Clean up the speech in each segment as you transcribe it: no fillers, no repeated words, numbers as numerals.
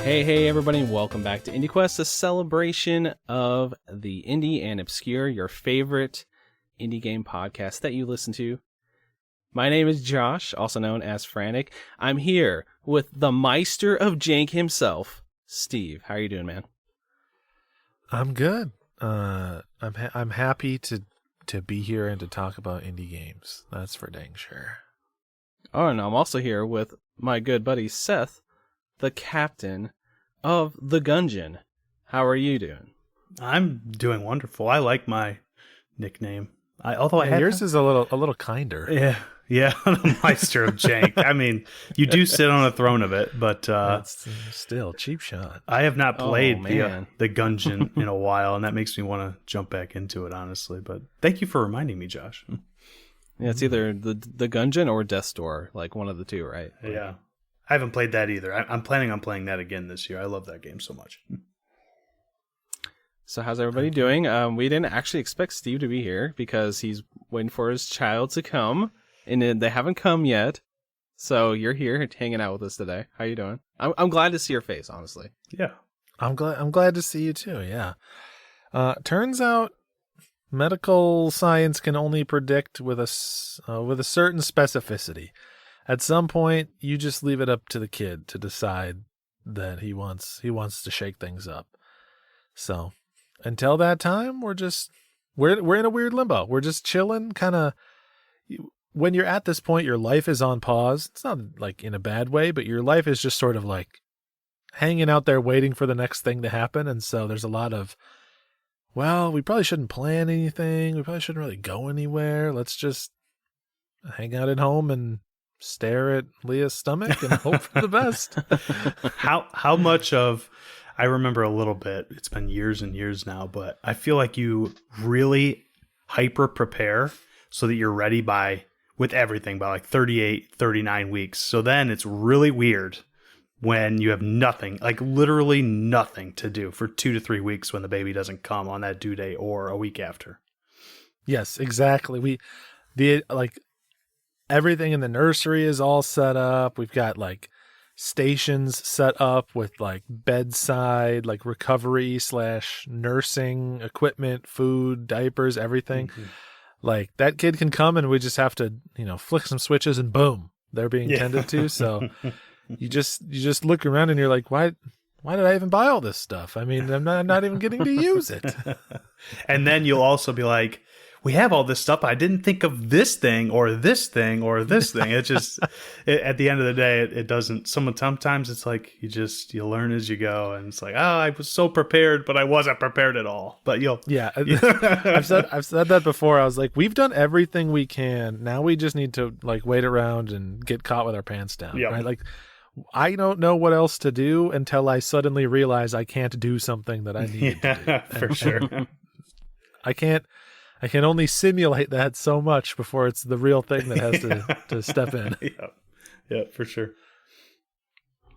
Hey, everybody, and welcome back to IndieQuest, a celebration of the indie and obscure, your favorite indie game podcast that you listen to. My name is Josh, also known as Frantic. I'm here with the Meister of Jank himself, Steve. How are you doing, man? I'm good. I'm happy to be here and to talk about indie games. That's for dang sure. Oh, and I'm also here with my good buddy Seth, the captain of the Gungeon. How are you doing? I'm doing wonderful. I like my nickname. Yours is a little kinder. Yeah, the Meister of Jank. I mean, you do sit on a throne of it, but That's still cheap shot. I have not played the Gungeon in a while, and that makes me want to jump back into it, honestly. But thank you for reminding me, Josh. Yeah, it's either the Gungeon or Death's Door, like one of the two, right? Yeah, I haven't played that either. I'm planning on playing that again this year. I love that game so much. So how's everybody doing? We didn't actually expect Steve to be here because he's waiting for his child to come, and they haven't come yet. So you're here hanging out with us today. How you doing? I'm glad to see your face, honestly. Yeah, I'm glad to see you too. Yeah. Turns out medical science can only predict with a certain specificity. At some point, you just leave it up to the kid to decide that he wants to shake things up. So until that time, we're in a weird limbo. We're just chilling, kind of. When you're at this point, your life is on pause. It's not like in a bad way, but your life is just sort of like hanging out there waiting for the next thing to happen. And so there's a lot of, well, we probably shouldn't plan anything. We probably shouldn't really go anywhere. Let's just hang out at home and stare at Leah's stomach and hope for the best. How much of, I remember a little bit, it's been years and years now, but I feel like you really hyper prepare so that you're ready with everything by like 38, 39 weeks. So then it's really weird when you have nothing, like literally nothing to do for 2 to 3 weeks when the baby doesn't come on that due date or a week after. Yes, exactly. Everything in the nursery is all set up. We've got like stations set up with like bedside, like recovery / nursing equipment, food, diapers, everything. Mm-hmm. Like that kid can come and we just have to, flick some switches and boom, they're being tended to. So you just look around and you're like, why did I even buy all this stuff? I mean, I'm not even getting to use it. And then you'll also be like, we have all this stuff. I didn't think of this thing or this thing or this thing. It's just, at the end of the day, it doesn't. Sometimes it's like you learn as you go, and it's like, I was so prepared, but I wasn't prepared at all. But I've said that before. I was like, we've done everything we can. Now we just need to like wait around and get caught with our pants down. Yep. Right? Like, I don't know what else to do until I suddenly realize I can't do something that I need to do. For sure. I can only simulate that so much before it's the real thing that has to step in. Yeah, for sure.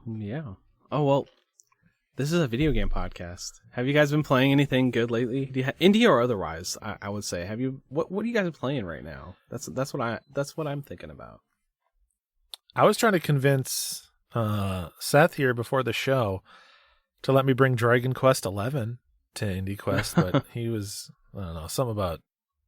Yeah. Oh, well, this is a video game podcast. Have you guys been playing anything good lately? Indie or otherwise, I would say. Have you? What are you guys playing right now? That's what I'm thinking about. I was trying to convince Seth here before the show to let me bring Dragon Quest XI to IndieQuest, but he was, I don't know, something about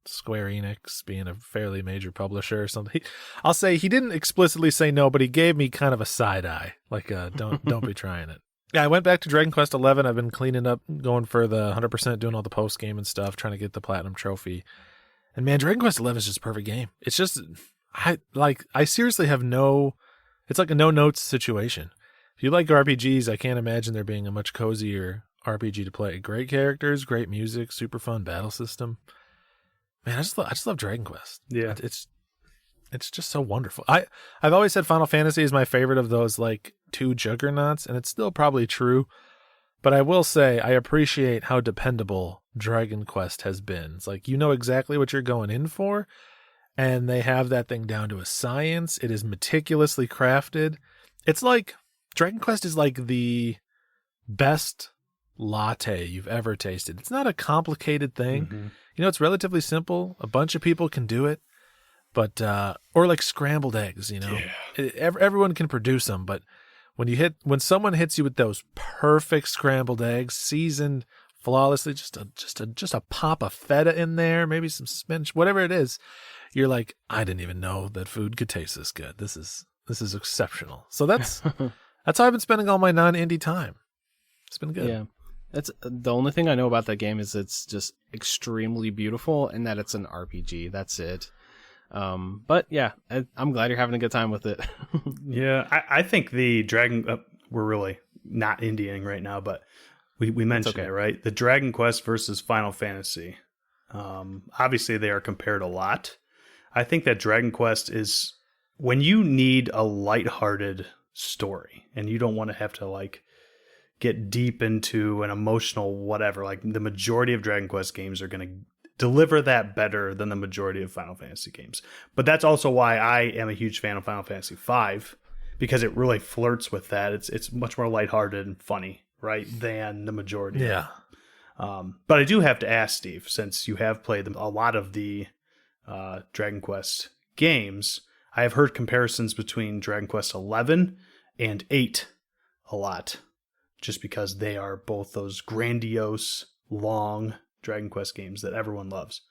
Square Enix being a fairly major publisher or something. I'll say he didn't explicitly say no, but he gave me kind of a side eye, like don't be trying it. Yeah, I went back to Dragon Quest XI. I've been cleaning up, going for the 100%, doing all the post game and stuff, trying to get the platinum trophy. And man, Dragon Quest XI is just a perfect game. It's just I seriously have it's like a no notes situation. If you like RPGs, I can't imagine there being a much cozier RPG to play. Great characters, great music, super fun battle system. Man, I just love Dragon Quest. Yeah, it's just so wonderful. I've always said Final Fantasy is my favorite of those like two juggernauts, and it's still probably true. But I will say I appreciate how dependable Dragon Quest has been. It's like you know exactly what you're going in for, and they have that thing down to a science. It is meticulously crafted. It's like Dragon Quest is like the best latte you've ever tasted. It's not a complicated thing. Mm-hmm. It's relatively simple. A bunch of people can do it, but or like scrambled eggs. Everyone can produce them. But when someone hits you with those perfect scrambled eggs, seasoned flawlessly, just a pop of feta in there, maybe some spinach, whatever it is, you're like, I didn't even know that food could taste this good. This is exceptional. So that's how I've been spending all my non-indie time. It's been good. Yeah. That's the only thing I know about that game is it's just extremely beautiful and that it's an RPG. That's it. But yeah, I'm glad you're having a good time with it. Yeah, I think the Dragon, we're really not Indianing right now, but we mentioned it, right? The Dragon Quest versus Final Fantasy. Obviously, they are compared a lot. I think that Dragon Quest is when you need a lighthearted story and you don't want to have to like get deep into an emotional whatever. Like the majority of Dragon Quest games are going to deliver that better than the majority of Final Fantasy games. But that's also why I am a huge fan of Final Fantasy V, because it really flirts with that. It's much more lighthearted and funny, right, than the majority. Yeah. But I do have to ask, Steve, since you have played a lot of the Dragon Quest games, I have heard comparisons between Dragon Quest 11 and 8 a lot, just because they are both those grandiose, long Dragon Quest games that everyone loves.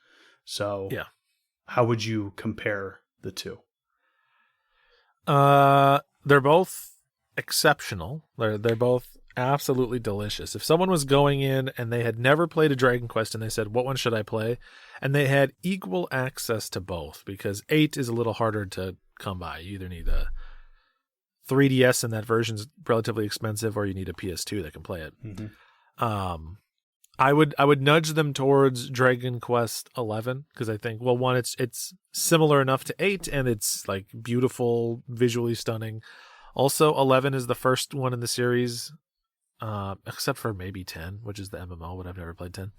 So, yeah, how would you compare the two? They're both exceptional. They're both absolutely delicious. If someone was going in and they had never played a Dragon Quest and they said, what one should I play? And they had equal access to both, because 8 is a little harder to come by. You either need a 3DS and that version's relatively expensive, or you need a PS2 that can play it. Mm-hmm. I would nudge them towards Dragon Quest 11, because I think, well, one, it's similar enough to 8 and it's like beautiful, visually stunning. Also, 11 is the first one in the series, except for maybe 10, which is the MMO, but I've never played 10.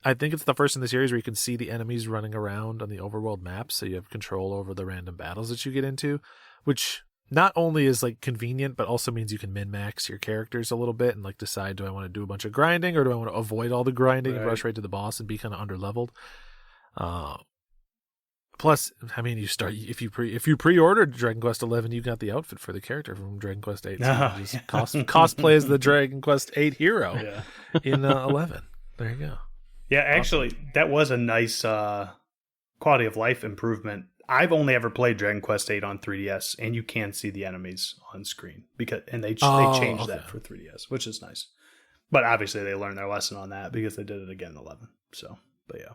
I think it's the first in the series where you can see the enemies running around on the overworld map, so you have control over the random battles that you get into, which not only is like convenient, but also means you can min-max your characters a little bit and like decide, do I want to do a bunch of grinding, or do I want to avoid all the grinding and rush right to the boss and be kind of under-leveled? Plus, I mean, you start if you pre-ordered Dragon Quest 11, you got the outfit for the character from Dragon Quest 8. So you just cosplay as the Dragon Quest 8 hero in 11. There you go. Yeah, actually, that was a nice quality of life improvement. I've only ever played Dragon Quest 8 on 3DS, and you can see the enemies on screen they changed that for 3DS, which is nice. But obviously, they learned their lesson on that because they did it again in 11. So, but yeah.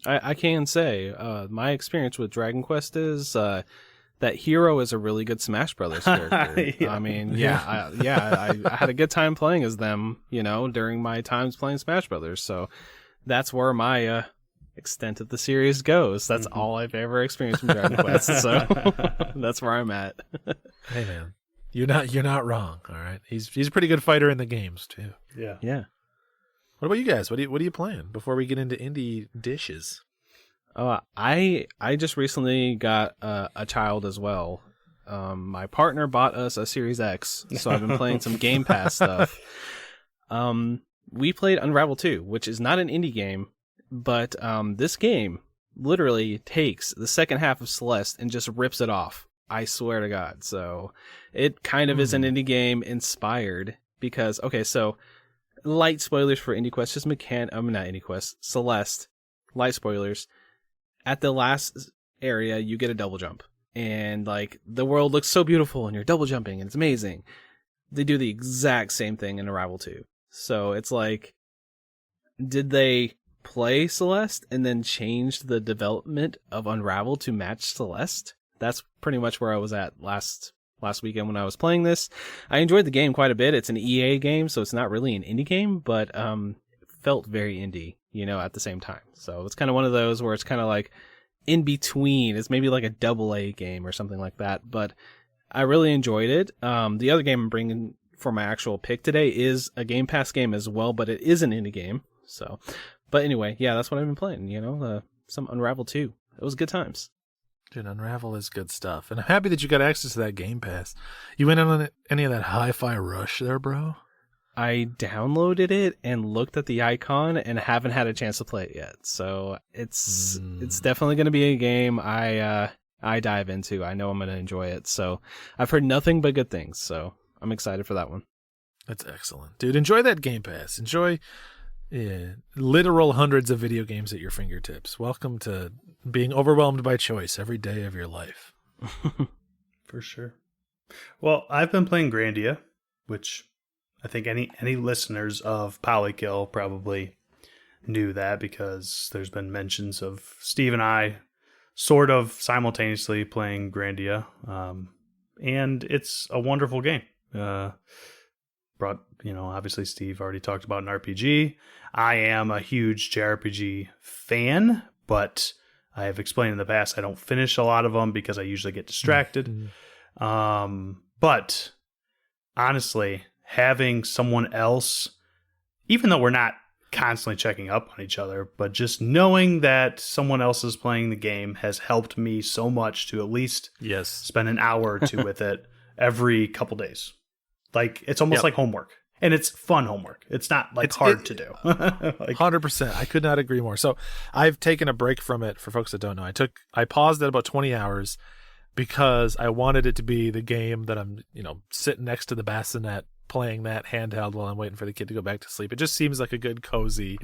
I can say my experience with Dragon Quest is that Hero is a really good Smash Brothers character. Yeah. I mean, I had a good time playing as them, during my times playing Smash Brothers. So that's where my extent of the series goes. That's all I've ever experienced from Dragon Quest. So that's where I'm at. Hey man, you're not wrong. All right, he's a pretty good fighter in the games too. Yeah. What about you guys? What are you playing before we get into indie dishes? I just recently got a child as well. My partner bought us a Series X, so I've been playing some Game Pass stuff. We played Unravel 2, which is not an indie game, but this game literally takes the second half of Celeste and just rips it off. I swear to God. So it kind of is an indie game inspired because, okay, so light spoilers for IndieQuest, just not IndieQuest, Celeste, light spoilers. At the last area, you get a double jump. And, like, the world looks so beautiful, and you're double jumping, and it's amazing. They do the exact same thing in Arrival 2. So it's like, did they play Celeste and then change the development of Unravel to match Celeste? That's pretty much where I was at last weekend when I was playing this. I enjoyed the game quite a bit. It's an EA game, so it's not really an indie game, but it felt very indie, at the same time. So it's kind of one of those where it's kind of like in between. It's maybe like a AA game or something like that, but I really enjoyed it. The other game I'm bringing for my actual pick today is a Game Pass game as well, but it is an indie game. So, but anyway, yeah, that's what I've been playing, some Unravel 2. It was good times. Dude, Unravel is good stuff. And I'm happy that you got access to that Game Pass. You went on any of that Hi-Fi Rush there, bro? I downloaded it and looked at the icon and haven't had a chance to play it yet. So it's definitely going to be a game I I dive into, I know I'm going to enjoy it. So I've heard nothing but good things. So I'm excited for that one. That's excellent. Dude, enjoy that Game Pass. Enjoy literal hundreds of video games at your fingertips. Welcome to being overwhelmed by choice every day of your life. For sure. Well, I've been playing Grandia, which I think any listeners of Polykill probably knew that because there's been mentions of Steve and I sort of simultaneously playing Grandia. And it's a wonderful game. Obviously Steve already talked about an RPG. I am a huge JRPG fan, but I have explained in the past I don't finish a lot of them because I usually get distracted. But honestly, having someone else, even though we're not constantly checking up on each other, but just knowing that someone else is playing the game has helped me so much to at least spend an hour or two with it every couple days. Like, it's almost like homework. And it's fun homework. It's not hard to do. 100%. I could not agree more. So I've taken a break from it. For folks that don't know, I paused at about 20 hours because I wanted it to be the game that I'm, sitting next to the bassinet playing that handheld while I'm waiting for the kid to go back to sleep. It just seems like a good cozy,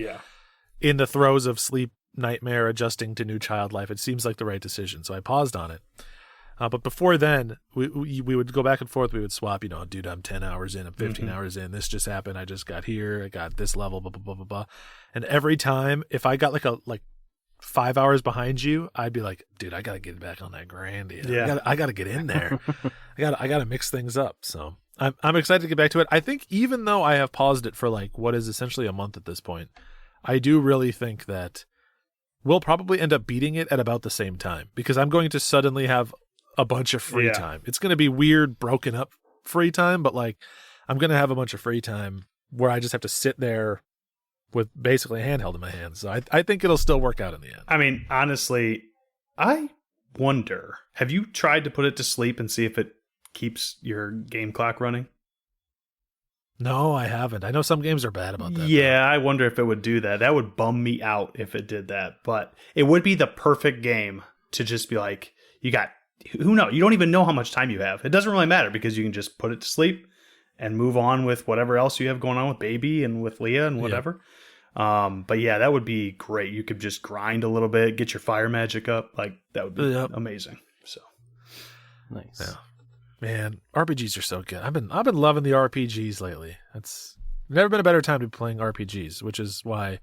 in the throes of sleep nightmare, adjusting to new child life. It seems like the right decision. So I paused on it. But before then, we would go back and forth. We would swap, dude, I'm 10 hours in, I'm 15 hours in. This just happened. I just got here. I got this level, blah, blah, blah, blah, blah. And every time, if I got like 5 hours behind you, I'd be like, dude, I got to get back on that Grandia. Yeah. I got to get in there. I got to mix things up. So I'm excited to get back to it. I think even though I have paused it for what is essentially a month at this point, I do really think that we'll probably end up beating it at about the same time because I'm going to suddenly have a bunch of free time. It's going to be weird, broken up free time, but I'm going to have a bunch of free time where I just have to sit there with basically a handheld in my hands. So I think it'll still work out in the end. I mean, honestly, I wonder, have you tried to put it to sleep and see if it keeps your game clock running? No, I haven't. I know some games are bad about that. Yeah, I wonder if it would do that. That would bum me out if it did that. But it would be the perfect game to just be like, who knows? You don't even know how much time you have. It doesn't really matter because you can just put it to sleep and move on with whatever else you have going on with baby and with Leah and whatever. But yeah, that would be great. You could just grind a little bit, get your fire magic up. That would be amazing. So nice. Yeah. Man, RPGs are so good. I've been loving the RPGs lately. It's never been a better time to be playing RPGs, which is why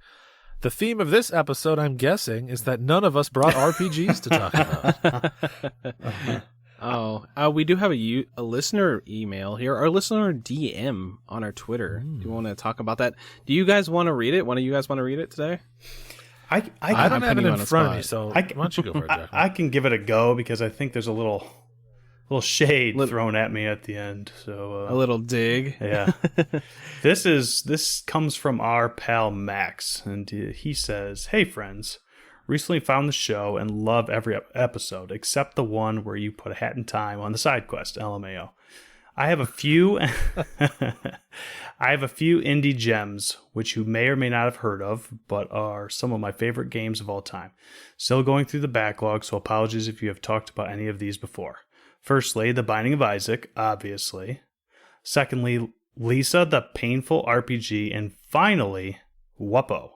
the theme of this episode, I'm guessing, is that none of us brought RPGs to talk about. We do have a listener email here, our listener DM on our Twitter. Do you want to talk about that? Do you guys want to read it? One of you guys want to read it today? I don't have it in front of me, so why don't you go for it, Jack? I can give it a go because I think there's a little shade thrown at me at the end. So a little dig. Yeah. This comes from our pal Max, and he says, "Hey friends, recently found the show and love every episode except the one where you put a hat in time on the side quest. LMAO. I have a few indie gems which you may or may not have heard of, but are some of my favorite games of all time. Still going through the backlog, so apologies if you have talked about any of these before. Firstly, The Binding of Isaac, obviously. Secondly, Lisa the Painful RPG, and finally, Wuppo.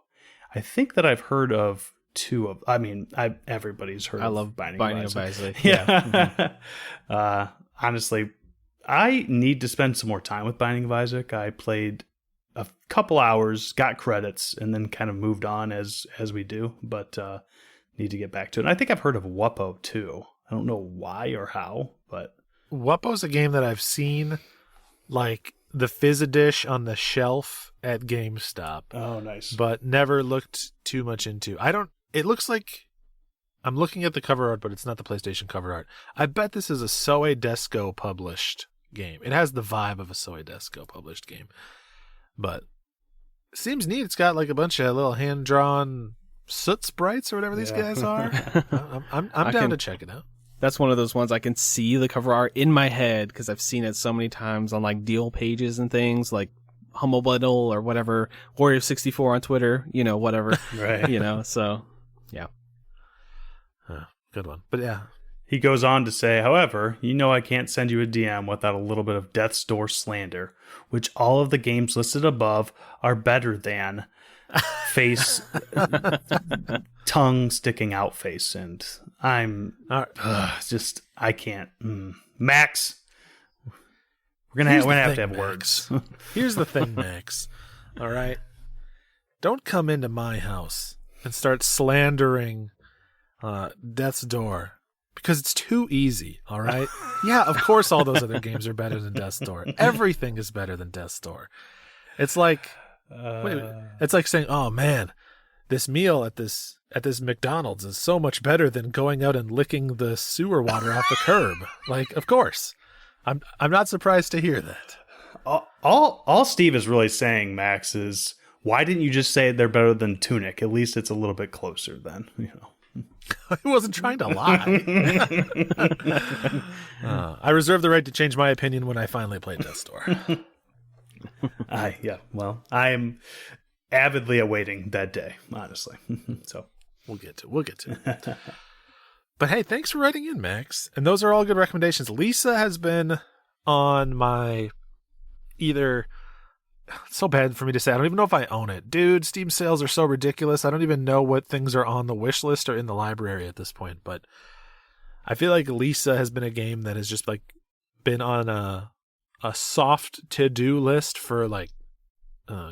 I think that I've heard of two of. I mean, everybody's heard. I love Binding of Isaac. Yeah. Honestly, I need to spend some more time with Binding of Isaac. I played a couple hours, got credits, and then kind of moved on as we do. But need to get back to it. And I think I've heard of Wuppo too. I don't know why or how, but Wuppo's a game that I've seen the Fizz-a-dish on the shelf at GameStop. Oh, nice. But never looked too much into. It looks like I'm looking at the cover art, but it's not the PlayStation cover art. I bet this is a Soe Desco published game. It has the vibe of a Soe Desco published game. But it seems neat. It's got a bunch of little hand-drawn soot sprites or whatever these guys are. I'm down to check it out. That's one of those ones I can see the cover art in my head because I've seen it so many times on deal pages and things like Humble Bundle or whatever, Warrior64 on Twitter, whatever. Right. So yeah. Good one. But yeah, He goes on to say, however, you know I can't send you a DM without a little bit of Death's Door slander, which all of the games listed above are better than face, tongue sticking out face. And I'm just, I can't. Max, we're going to have to have words. Here's the thing, Max. All right? Don't come into my house and start slandering Death's Door. Because it's too easy, all right? Yeah, of course all those other games are better than Death's Door. Everything is better than Death's Door. It's like it's like saying, "Oh man, this meal at this McDonald's is so much better than going out and licking the sewer water off the curb." Like, of course. I'm not surprised to hear that. All Steve is really saying, Max, is why didn't you just say they're better than Tunic? At least it's a little bit closer then, you know. I wasn't trying to lie. I reserve the right to change my opinion when I finally play Death's Door. Well, I am avidly awaiting that day, honestly. So we'll get to it. But hey, thanks for writing in, Max. And those are all good recommendations. Lisa has been on my either... It's so bad for me to say. I don't even know if I own it. Dude, Steam sales are so ridiculous. I don't even know what things are on the wish list or in the library at this point. But I feel like Lisa has been a game that has just like been on a soft to-do list for like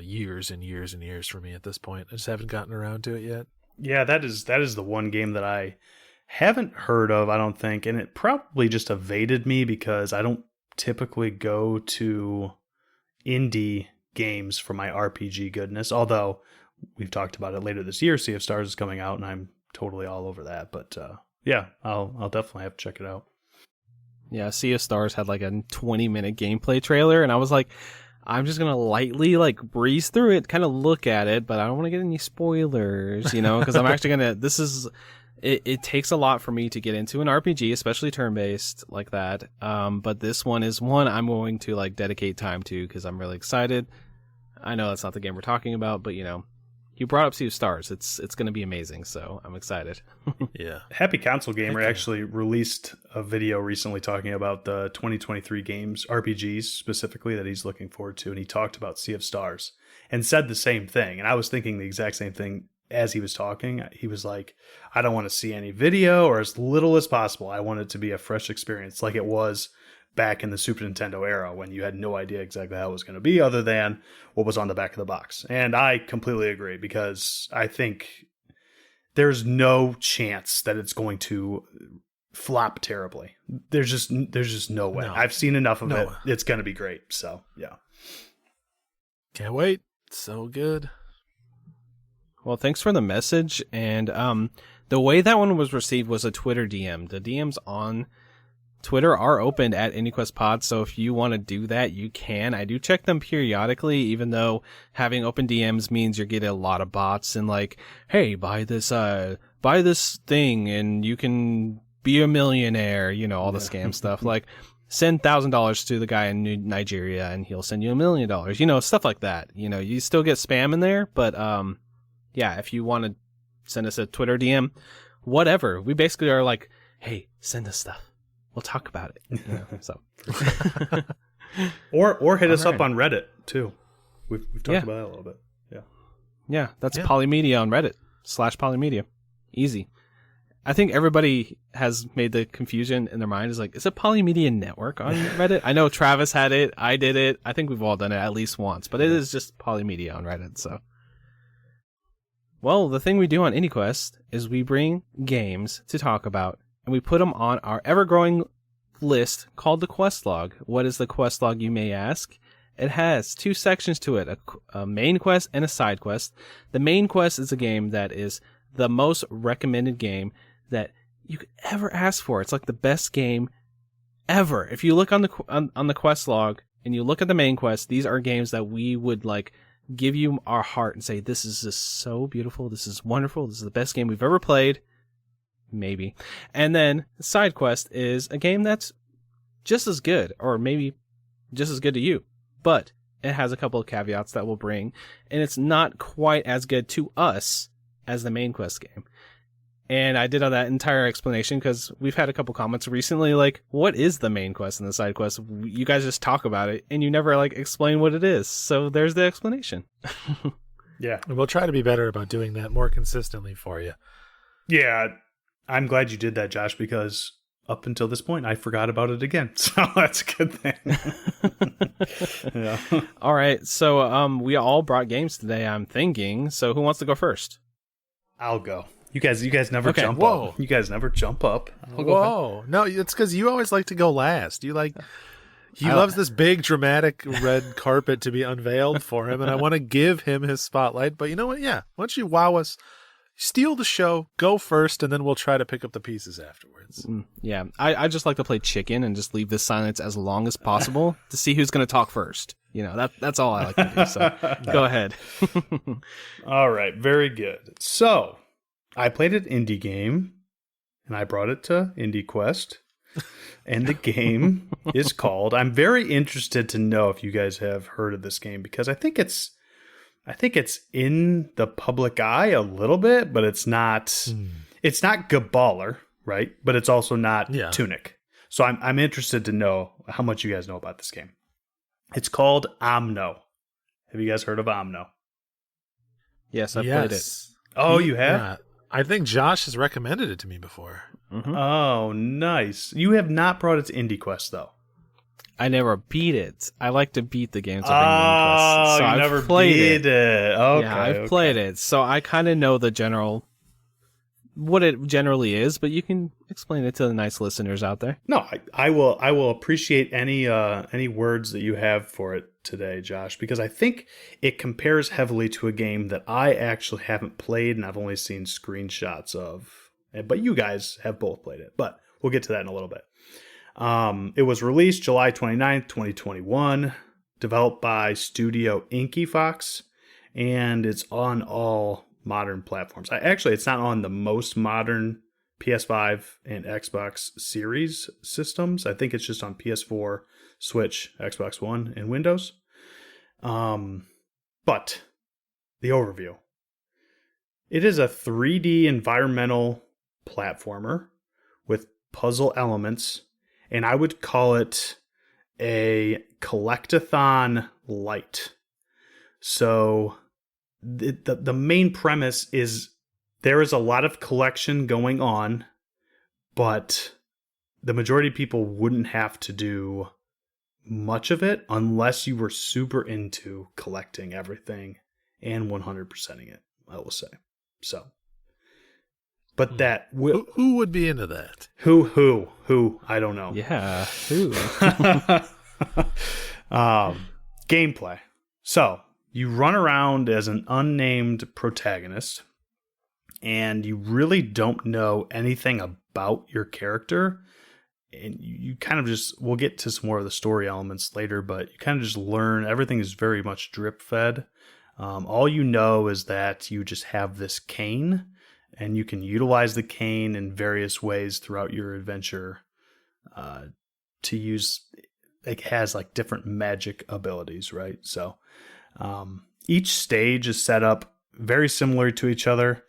years and years and years for me at this point. I just haven't gotten around to it yet. Yeah, that is the one game that I haven't heard of, I don't think. And it probably just evaded me because I don't typically go to indie games for my RPG goodness, although we've talked about it later this year. Sea of Stars is coming out and I'm totally all over that, but yeah, I'll definitely have to check it out. Yeah, Sea of Stars had like a 20-minute gameplay trailer and I was like, I'm just gonna lightly like breeze through it, kind of look at it, but I don't want to get any spoilers, you know, because I'm actually gonna it takes a lot for me to get into an RPG, especially turn-based like that, but this one is one I'm going to like dedicate time to because I'm really excited. I know that's not the game we're talking about, but you know, you brought up Sea of Stars. It's going to be amazing, so I'm excited. Yeah. Happy Console Gamer actually released a video recently talking about the 2023 games, RPGs specifically, that he's looking forward to, and he talked about Sea of Stars and said the same thing, and I was thinking the exact same thing as he was talking. He was like, I don't want to see any video or as little as possible. I want it to be a fresh experience like it was back in the Super Nintendo era when you had no idea exactly how it was going to be other than what was on the back of the box. And I completely agree because I think there's no chance that it's going to flop terribly. There's just no way. No. I've seen enough of it. It's going to be great. So, yeah. Can't wait. It's so good. Well, thanks for the message. And the way that one was received was a Twitter DM. The DMs on Twitter are opened at IndieQuest Pod, so if you want to do that, you can. I do check them periodically, even though having open DMs means you're getting a lot of bots and like, hey, buy this thing and you can be a millionaire, you know, all the scam stuff. Like, send $1,000 to the guy in Nigeria and he'll send you $1 million, you know, stuff like that. You know, you still get spam in there, but yeah, if you want to send us a Twitter DM, whatever. We basically are like, hey, send us stuff. We'll talk about it. You know, so. or hit us up on Reddit too. We've talked about that a little bit. Yeah. Yeah, that's Polymedia on Reddit /Polymedia. Easy. I think everybody has made the confusion in their mind is like, is it Polymedia Network on Reddit? I know Travis had it. I did it. I think we've all done it at least once, but it is just Polymedia on Reddit. So, well, the thing we do on IndieQuest is we bring games to talk about and we put them on our ever-growing list called the Quest Log. What is the Quest Log, you may ask? It has two sections to it, a main quest and a side quest. The main quest is a game that is the most recommended game that you could ever ask for. It's like the best game ever. If you look on the Quest Log and you look at the main quest, these are games that we would like give you our heart and say, this is just so beautiful. This is wonderful. This is the best game we've ever played. Maybe. And then the side quest is a game that's just as good, or maybe just as good to you, but it has a couple of caveats that we'll bring, and it's not quite as good to us as the main quest game. And I did all that entire explanation because we've had a couple comments recently, like, what is the main quest and the side quest? You guys just talk about it, and you never, like, explain what it is. So there's the explanation. Yeah. We'll try to be better about doing that more consistently for you. Yeah. I'm glad you did that, Josh, because up until this point, I forgot about it again. So that's a good thing. Yeah. All right. So we all brought games today, I'm thinking. So who wants to go first? I'll go. You guys never Okay. jump Whoa. up. You guys never jump up. Whoa. No, it's because you always like to go last. He loves this big, dramatic red carpet to be unveiled for him, and I want to give him his spotlight. But you know what? Yeah. Why don't you wow us? Steal the show, go first, and then we'll try to pick up the pieces afterwards. Yeah. I just like to play chicken and just leave this silence as long as possible to see who's going to talk first. You know, that's all I like to do. So go ahead. All right. Very good. So I played an indie game, and I brought it to IndieQuest. And the game is called, I'm very interested to know if you guys have heard of this game, because I think it's in the public eye a little bit, but it's not Gaballer, right? But it's also not Tunic. So I'm interested to know how much you guys know about this game. It's called Omno. Have you guys heard of Omno? Yes, I've played it. Oh, you have? Yeah. I think Josh has recommended it to me before. Mm-hmm. Oh, nice. You have not brought it to IndieQuest, though. I never beat it. I like to beat the games. So I've never played beat it. Okay, yeah, I've played it. So I kind of know what it generally is, but you can explain it to the nice listeners out there. No, I will appreciate any words that you have for it today, Josh, because I think it compares heavily to a game that I actually haven't played and I've only seen screenshots of. But you guys have both played it. But we'll get to that in a little bit. It was released July 29th, 2021, developed by Studio Inky Fox, and it's on all modern platforms. It's not on the most modern PS5 and Xbox Series systems. I think it's just on PS4, Switch, Xbox One, and Windows. But the overview. It is a 3D environmental platformer with puzzle elements, and I would call it a collectathon light. So the main premise is there is a lot of collection going on, but the majority of people wouldn't have to do much of it unless you were super into collecting everything and 100%ing it, I will say. So, but that who would be into that? Who? I don't know. Yeah, who? Gameplay. So you run around as an unnamed protagonist, and you really don't know anything about your character. And you kind of just, we'll get to some more of the story elements later, but you kind of just learn, everything is very much drip fed. All you know is that you just have this cane, and you can utilize the cane in various ways throughout your adventure to use. It has like different magic abilities, right? So each stage is set up very similar to each other.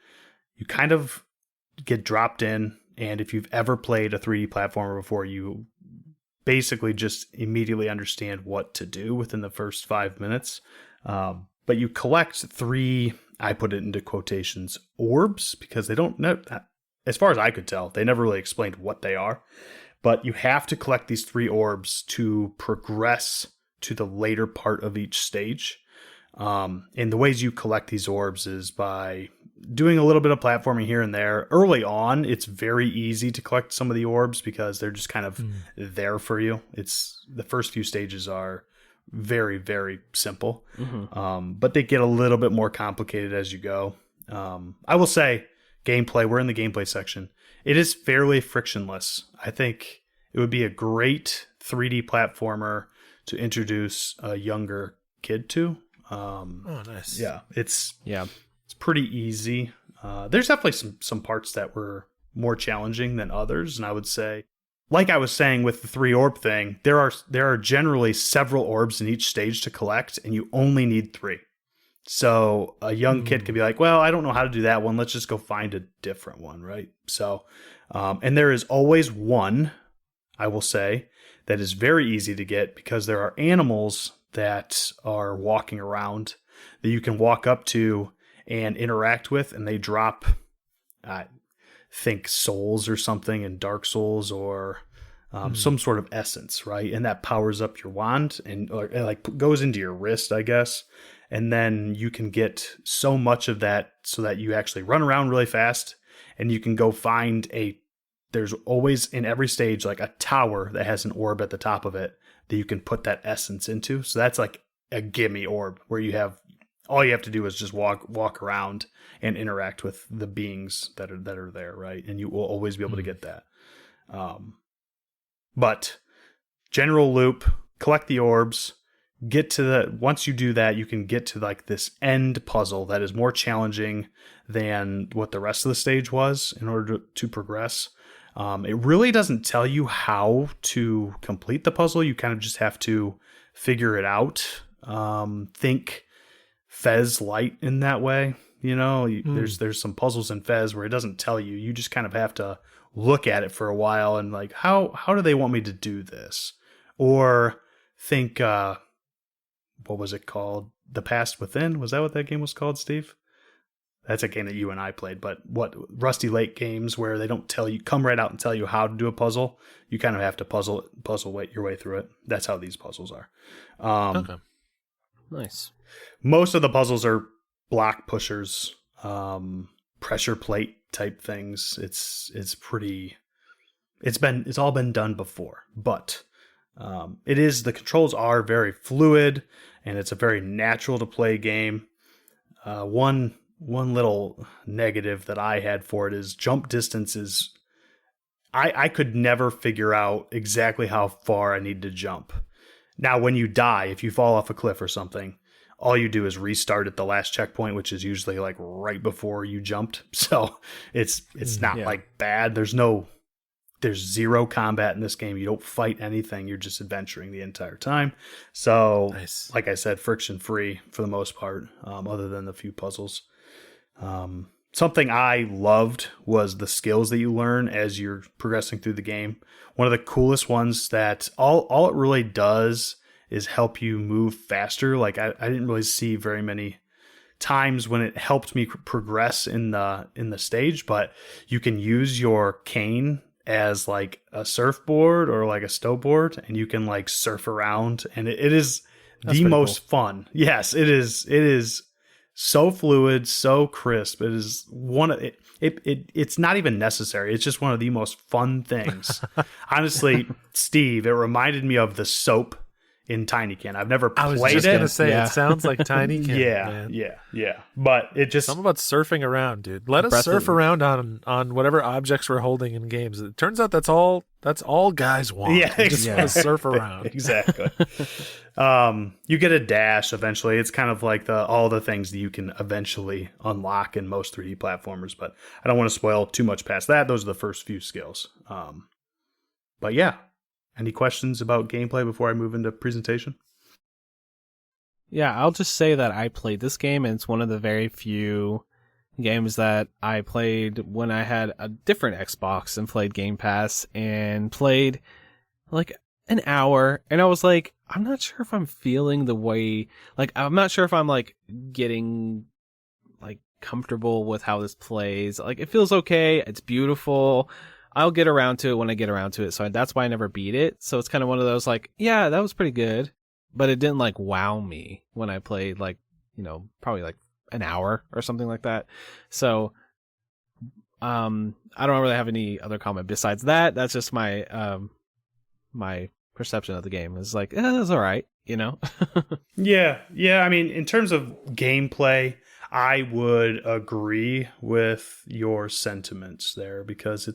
You kind of get dropped in, and if you've ever played a 3D platformer before, you basically just immediately understand what to do within the first 5 minutes. But you collect 3, I put it into quotations, orbs, because they don't know, as far as I could tell, they never really explained what they are. But you have to collect these 3 orbs to progress to the later part of each stage. And the ways you collect these orbs is by doing a little bit of platforming here and there. Early on, it's very easy to collect some of the orbs because they're just kind of there for you. The first few stages are very, very simple. Mm-hmm. But they get a little bit more complicated as you go. I will say, gameplay, we're in the gameplay section. It is fairly frictionless. I think it would be a great 3D platformer to introduce a younger kid to. Oh, nice. Yeah, it's pretty easy. There's definitely some parts that were more challenging than others, and I would say, like I was saying with the 3 orb thing, there are generally several orbs in each stage to collect, and you only need 3. So a young kid can be like, well, I don't know how to do that one. Let's just go find a different one, right? So, and there is always one, I will say, that is very easy to get because there are animals that are walking around that you can walk up to and interact with, and they drop, think souls or something, and dark souls or some sort of essence, right? And that powers up your wand and it like goes into your wrist, I guess. And then you can get so much of that so that you actually run around really fast, and you can go find there's always in every stage like a tower that has an orb at the top of it that you can put that essence into. So that's like a gimme orb where all you have to do is just walk around and interact with the beings that are there, right? And you will always be able to get that. But general loop, collect the orbs, once you do that, you can get to like this end puzzle that is more challenging than what the rest of the stage was in order to progress. It really doesn't tell you how to complete the puzzle. You kind of just have to figure it out. Think Fez Light in that way. You know, there's some puzzles in Fez where it doesn't tell you. You just kind of have to look at it for a while and like, how do they want me to do this? Or think, what was it called? The Past Within? Was that what that game was called, Steve? That's a game that you and I played, but what Rusty Lake games where they don't come right out and tell you how to do a puzzle. You kind of have to puzzle your way through it. That's how these puzzles are. Okay. Nice. Most of the puzzles are block pushers, pressure plate type things. It's all been done before, but the controls are very fluid and it's a very natural to play game. One little negative that I had for it is jump distances. I could never figure out exactly how far I need to jump. Now, when you die, if you fall off a cliff or something, all you do is restart at the last checkpoint, which is usually like right before you jumped. So it's not like bad. There's zero combat in this game. You don't fight anything. You're just adventuring the entire time. So, nice. Like I said, friction free for the most part, other than the few puzzles. Something I loved was the skills that you learn as you're progressing through the game. One of the coolest ones that all it really does is help you move faster. Like I didn't really see very many times when it helped me progress in the stage, but you can use your cane as like a surfboard or like a snowboard, and you can like surf around, and it is the most fun. Yes, it is so fluid, so crisp. It is it's not even necessary. It's just one of the most fun things. Honestly, Steve, it reminded me of the soap in Tinykin. I've never played it. I was just going to say, it sounds like Tinykin. Yeah. But it just... Something about surfing around, dude. Let us surf around on whatever objects we're holding in games. It turns out that's all guys want. Yeah, they just want to surf around. Exactly. You get a dash eventually. It's kind of like all the things that you can eventually unlock in most 3D platformers, but I don't want to spoil too much past that. Those are the first few skills. But yeah. Any questions about gameplay before I move into presentation? Yeah, I'll just say that I played this game, and it's one of the very few games that I played when I had a different Xbox and played Game Pass, and played like an hour, and I was like, I'm not sure if I'm feeling the way, like, I'm not sure if I'm like getting like comfortable with how this plays. Like, it feels okay, it's beautiful. I'll get around to it when I get around to it. So that's why I never beat it. So it's kind of one of those like, yeah, that was pretty good, but it didn't like wow me when I played like, probably like an hour or something like that. So, I don't really have any other comment besides that. That's just my, my perception of the game is like, it's all right, Yeah. I mean, in terms of gameplay, I would agree with your sentiments there because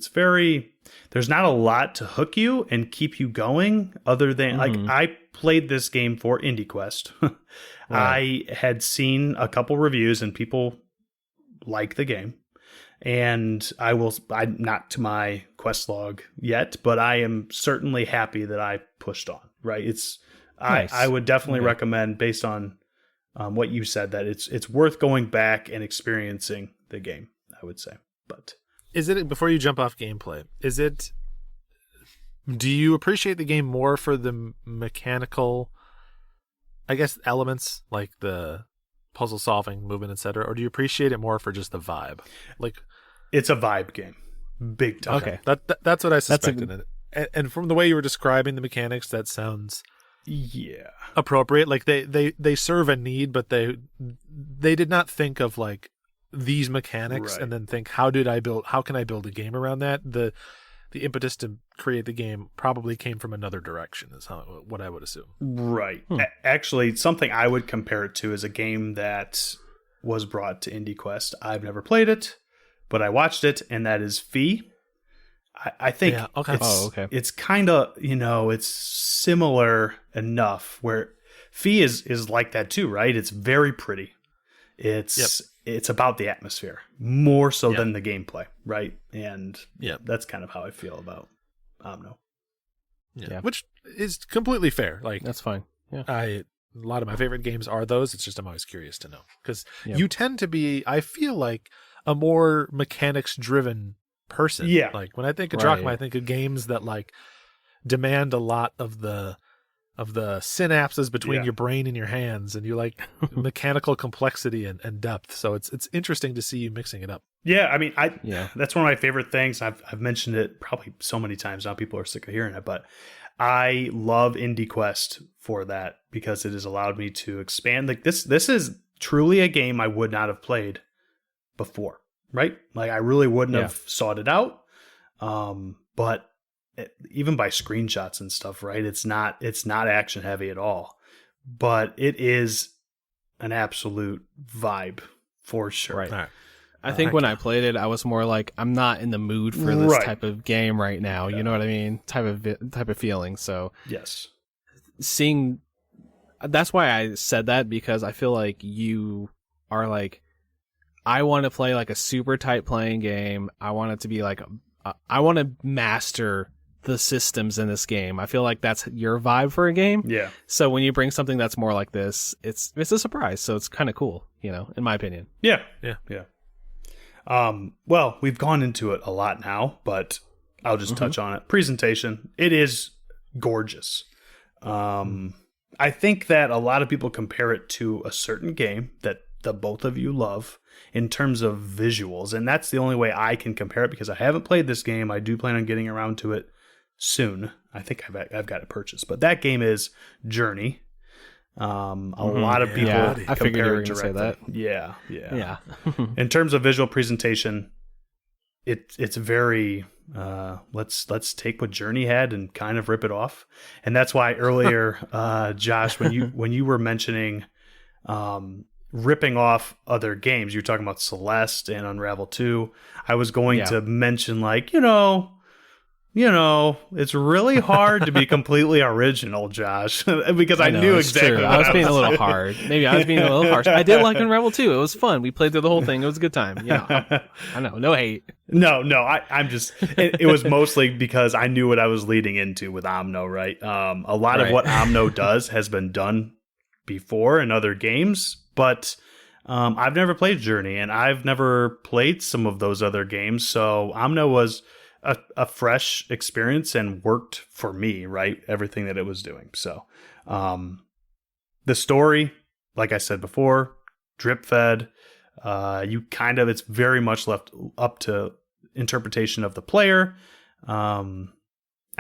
there's not a lot to hook you and keep you going other than like I played this game for IndieQuest. Right. I had seen a couple reviews and people like the game, and I'm not to my quest log yet, but I am certainly happy that I pushed on, right? Nice. I would definitely recommend based on what you said, that it's worth going back and experiencing the game, I would say. But is it, before you jump off gameplay, do you appreciate the game more for the mechanical, I guess, elements like the puzzle solving, movement, etc., or do you appreciate it more for just the vibe? Like, it's a vibe game, big time. Okay. That's what I suspected. And from the way you were describing the mechanics, that sounds appropriate. Like they serve a need, but they did not think of like these mechanics and then think, how can I build a game around that? The impetus to create the game probably came from another direction, is what I would assume. Right. Actually, something I would compare it to is a game that was brought to IndieQuest. I've never played it, but I watched it, and that is Fee. I think it's kind of, it's similar enough where Fee is like that too, right? It's very pretty. It's about the atmosphere more so than the gameplay, right? And that's kind of how I feel about Omno. Yeah, which is completely fair. Like, that's fine. Yeah, a lot of my favorite games are those. It's just I'm always curious to know, because you tend to be, I feel like, a more mechanics driven person. Yeah, like when I think of Drachma, I think of games that like demand a lot of the synapses between your brain and your hands, and you like mechanical complexity and depth. So it's interesting to see you mixing it up. Yeah, I mean, that's one of my favorite things. I've mentioned it probably so many times now, people are sick of hearing it, but I love IndieQuest for that, because it has allowed me to expand. Like this is truly a game I would not have played before, right? Like I really wouldn't have sought it out. But even by screenshots and stuff, right? It's not action heavy at all, but it is an absolute vibe for sure. Right. I think when I played it, I was more like, I'm not in the mood for this type of game right now. You know what I mean? Type of feeling. So yes, that's why I said that, because I feel like you are like, I want to play like a super tight playing game. I want it to be like, I want to master the systems in this game. I feel like that's your vibe for a game. Yeah. So when you bring something that's more like this, it's a surprise. So it's kind of cool, in my opinion. Yeah. Well, we've gone into it a lot now, but I'll just touch on it. Presentation. It is gorgeous. I think that a lot of people compare it to a certain game that the both of you love in terms of visuals, and that's the only way I can compare it, because I haven't played this game. I do plan on getting around to it soon. I think I've got it purchased, but that game is Journey. A lot of people I figured you were going to say that. Yeah. In terms of visual presentation, it's very let's take what Journey had and kind of rip it off, and that's why earlier, Josh, when you were mentioning ripping off other games, you were talking about Celeste and Unravel 2. I was going to mention, like, it's really hard to be completely original, Josh, because I knew exactly. True. I was being a little hard. Maybe I was being a little harsh. I did like Unravel 2. It was fun. We played through the whole thing. It was a good time. I know. No hate. No. I'm just. It was mostly because I knew what I was leading into with Omno. Right. A lot of what Omno does has been done before in other games, but I've never played Journey, and I've never played some of those other games. So Omno was a fresh experience and worked for me, right? Everything that it was doing. So the story, like I said before, drip fed. It's very much left up to interpretation of the player. I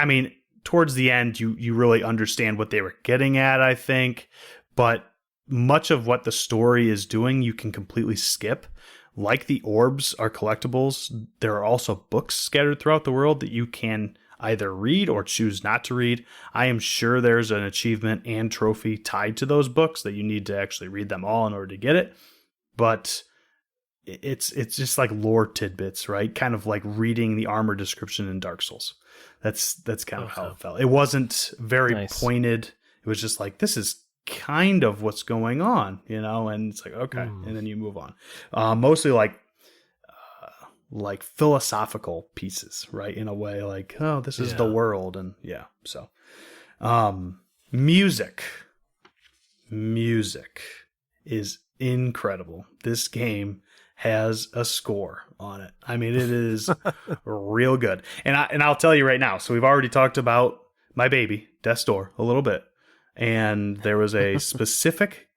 mean, towards the end, you really understand what they were getting at, I think, but much of what the story is doing, you can completely skip. Like the orbs are collectibles, there are also books scattered throughout the world that you can either read or choose not to read. I am sure there's an achievement and trophy tied to those books that you need to actually read them all in order to get it. But it's just like lore tidbits, right? Kind of like reading the armor description in Dark Souls. That's kind of how it felt. It wasn't very pointed. It was just like, this is kind of what's going on, and it's like, okay, and then you move on. Mostly like philosophical pieces, right? In a way, like, oh, this is the world, and music. is incredible. This game has a score on it. I mean, it is real good. And I'll tell you right now. So we've already talked about my baby, Death's Door, a little bit. And there was a specific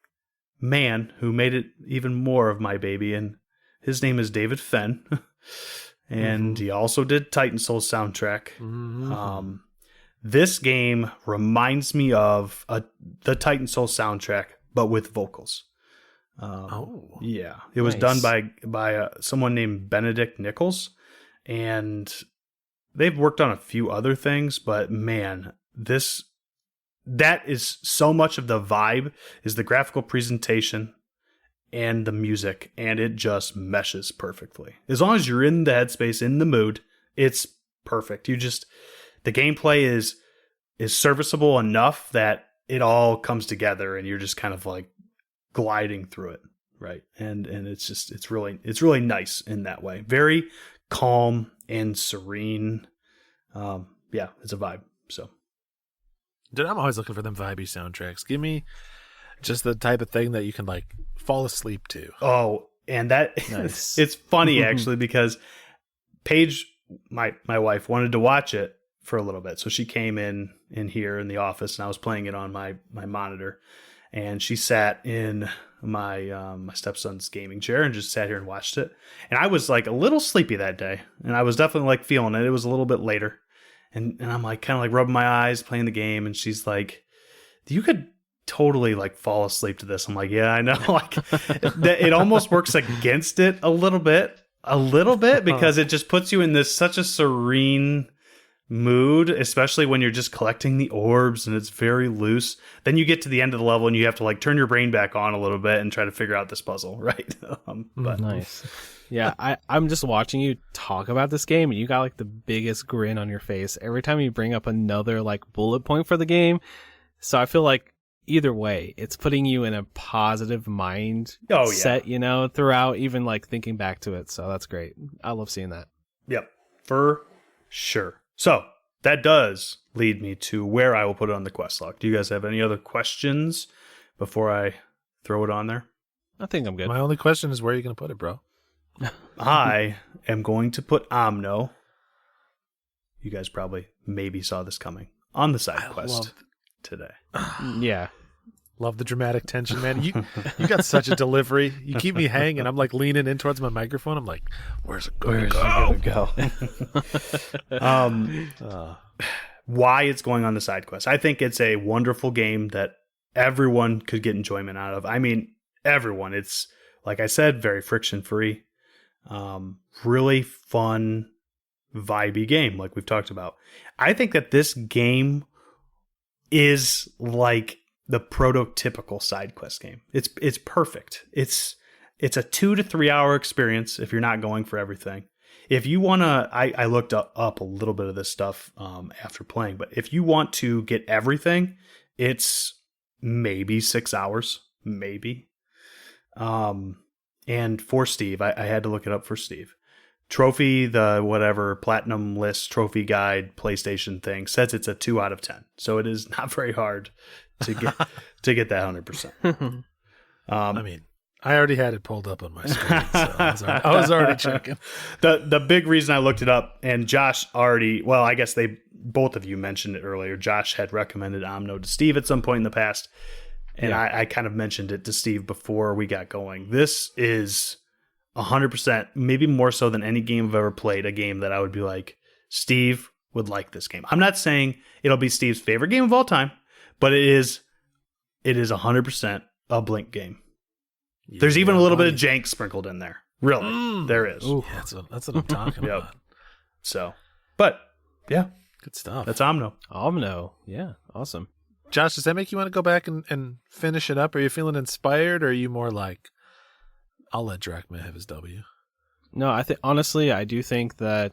man who made it even more of my baby, and his name is David Fenn. And he also did Titan Soul soundtrack. This game reminds me of the Titan Soul soundtrack, but with vocals. Yeah, it was done by someone named Benedict Nichols, and they've worked on a few other things, but man, that is so much of the vibe is the graphical presentation and the music, and it just meshes perfectly. As long as you're in the headspace, in the mood, it's perfect. The gameplay is serviceable enough that it all comes together, and you're just kind of like gliding through it, right? And it's really nice in that way. Very calm and serene. Yeah, it's a vibe. So, dude, I'm always looking for them vibey soundtracks. Give me just the type of thing that you can like fall asleep to. Oh, and that Nice. it's funny actually, because Paige, my wife, wanted to watch it for a little bit, so she came in here in the office, and I was playing it on my monitor. And she sat in my stepson's gaming chair and just sat here and watched it. And I was like a little sleepy that day, and I was definitely like feeling it. It was a little bit later, and I'm like kind of like rubbing my eyes, playing the game. And she's like, "You could totally like fall asleep to this." I'm like, "Yeah, I know." Like it almost works against it a little bit, because it just puts you in this such a serene mood, especially when you're just collecting the orbs and it's very loose. Then you get to the end of the level and you have to like turn your brain back on a little bit and try to figure out this puzzle, right? But Nice. Yeah, I'm just watching you talk about this game, and you got like the biggest grin on your face every time you bring up another like bullet point for the game. So I feel like either way, it's putting you in a positive mind set, throughout, even like thinking back to it. So that's great. I love seeing that. Yep, for sure. So that does lead me to where I will put it on the quest log. Do you guys have any other questions before I throw it on there? I think I'm good. My only question is, where are you going to put it, bro? I am going to put Omno. You guys probably maybe saw this coming on the side quest today. Yeah. Love the dramatic tension, man. You got such a delivery. You keep me hanging. I'm like leaning in towards my microphone. I'm like, where's it going to go? Why it's going on the side quest. I think it's a wonderful game that everyone could get enjoyment out of. I mean, everyone. It's, like I said, very friction free. Really fun, vibey game, like we've talked about. I think that this game is like the prototypical side quest game. It's perfect. It's a 2 to 3 hour experience if you're not going for everything. If you want to, I looked up a little bit of this stuff after playing, but if you want to get everything, it's maybe 6 hours, maybe. And for Steve, I had to look it up for Steve. Trophy, the whatever platinum list trophy guide PlayStation thing says it's a 2 out of 10. So it is not very hard to get that 100%. I mean, I already had it pulled up on my screen, so I was already checking. The big reason I looked it up, and Josh already, well, I guess both of you mentioned it earlier. Josh had recommended Omno to Steve at some point in the past, and yeah. I kind of mentioned it to Steve before we got going. This is 100%, maybe more so than any game I've ever played, a game that I would be like, Steve would like this game. I'm not saying it'll be Steve's favorite game of all time, but it is 100% a Blink game. Yeah, there's even a little bit of jank sprinkled in there. Really, there is. Ooh, that's what I'm talking about. So, but yeah, good stuff. That's Omno. Omno, yeah, awesome. Josh, does that make you want to go back and finish it up? Are you feeling inspired, or are you more like, I'll let Drachma have his W? No, honestly, I do think that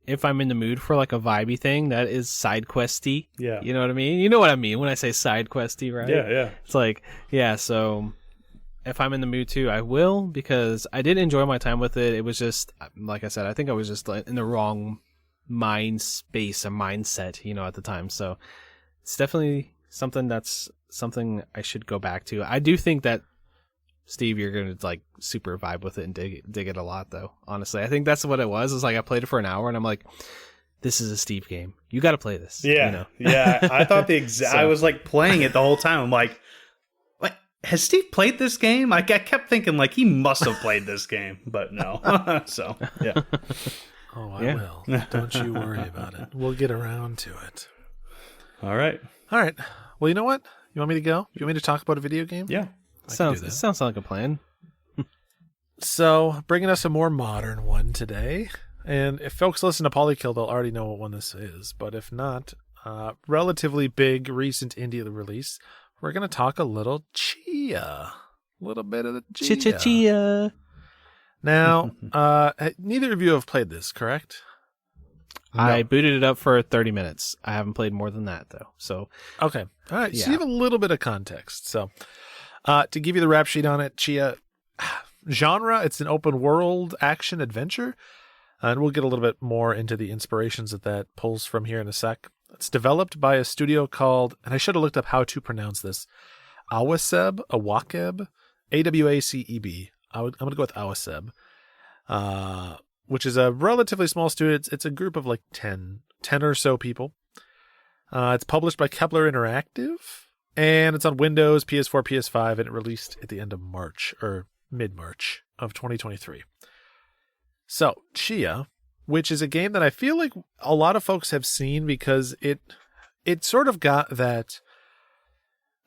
if I'm in the mood for like a vibey thing, that is side questy. Yeah. You know what I mean? You know what I mean when I say side questy, right? Yeah. It's like, yeah, so if I'm in the mood too, I will, because I did enjoy my time with it. It was just, like I said, I think I was just in the wrong mindset, at the time. So it's definitely something I should go back to. I do think that Steve, you're gonna like super vibe with it and dig it a lot, though. Honestly, I think that's what it was. It's like I played it for an hour, and I'm like, this is a Steve game. You got to play this. Yeah, you know? yeah. I thought the exact. I was like playing it the whole time. I'm like, has Steve played this game? I kept thinking like he must have played this game, but no. So yeah. Oh, I will. Don't you worry about it. We'll get around to it. All right. Well, you know what? You want me to go? You want me to talk about a video game? Yeah. Sounds like a plan. So, bringing us a more modern one today. And if folks listen to Polykill, they'll already know what one this is. But if not, relatively big recent indie release. We're going to talk a little Chia. A little bit of the Chia. Chia. Now, neither of you have played this, correct? I booted it up for 30 minutes. I haven't played more than that, though. So okay. All right. So you have a little bit of context. So to give you the rap sheet on it, Chia, genre, it's an open world action adventure. And we'll get a little bit more into the inspirations that pulls from here in a sec. It's developed by a studio called, and I should have looked up how to pronounce this, Awaceb, A-W-A-C-E-B. I'm going to go with Awaceb, which is a relatively small studio. It's a group of like 10 or so people. It's published by Kepler Interactive, and it's on Windows, PS4, PS5, and it released at the end of March, or mid-March of 2023. So, Chia, which is a game that I feel like a lot of folks have seen because it sort of got that,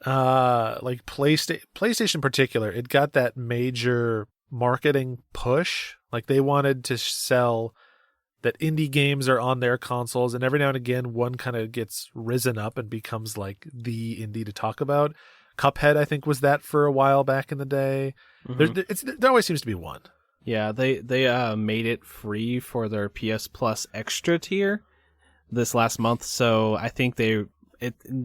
like PlayStation in particular, it got that major marketing push. Like they wanted to sell that indie games are on their consoles, and every now and again one kind of gets risen up and becomes like the indie to talk about. Cuphead, I think, was that for a while back in the day. Mm-hmm. There always seems to be one. Yeah, they made it free for their PS Plus extra tier this last month, so I think it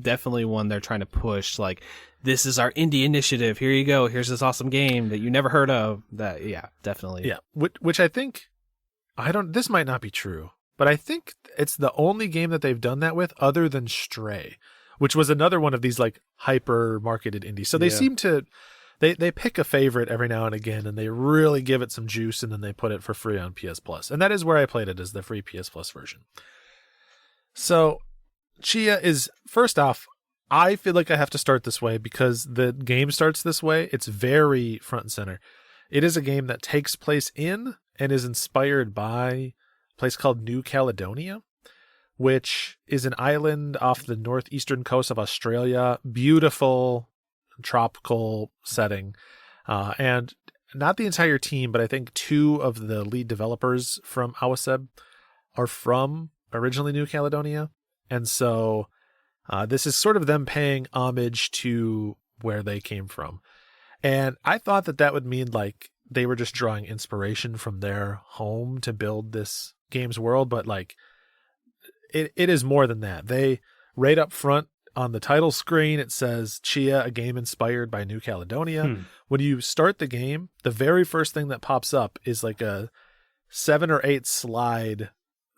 definitely one they're trying to push. Like, this is our indie initiative. Here you go. Here's this awesome game that you never heard of. That definitely. Yeah, which I think this might not be true, but I think it's the only game that they've done that with, other than Stray, which was another one of these like hyper marketed indies. So they seem to. They pick a favorite every now and again, and they really give it some juice, and then they put it for free on PS Plus. And that is where I played it, as the free PS Plus version. So, Chia is, first off, I feel like I have to start this way because the game starts this way. It's very front and center. It is a game that takes place in and is inspired by a place called New Caledonia, which is an island off the northeastern coast of Australia. Beautiful tropical setting, and not the entire team, but I think two of the lead developers from Awaceb are from originally New Caledonia, and so this is sort of them paying homage to where they came from. And I thought that would mean like they were just drawing inspiration from their home to build this game's world, but like it is more than that. They, right up front on the title screen, it says Chia, a game inspired by New Caledonia. When you start the game, the very first thing that pops up is like a 7 or 8 slide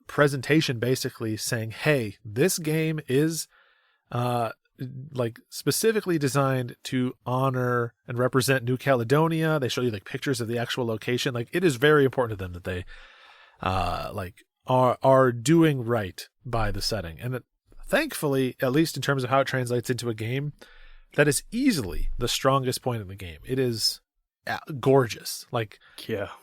presentation, basically saying, hey, this game is like specifically designed to honor and represent New Caledonia. They show you like pictures of the actual location. Like, it is very important to them that they are doing right by the setting. And thankfully, at least in terms of how it translates into a game, that is easily the strongest point in the game. It is gorgeous. Like,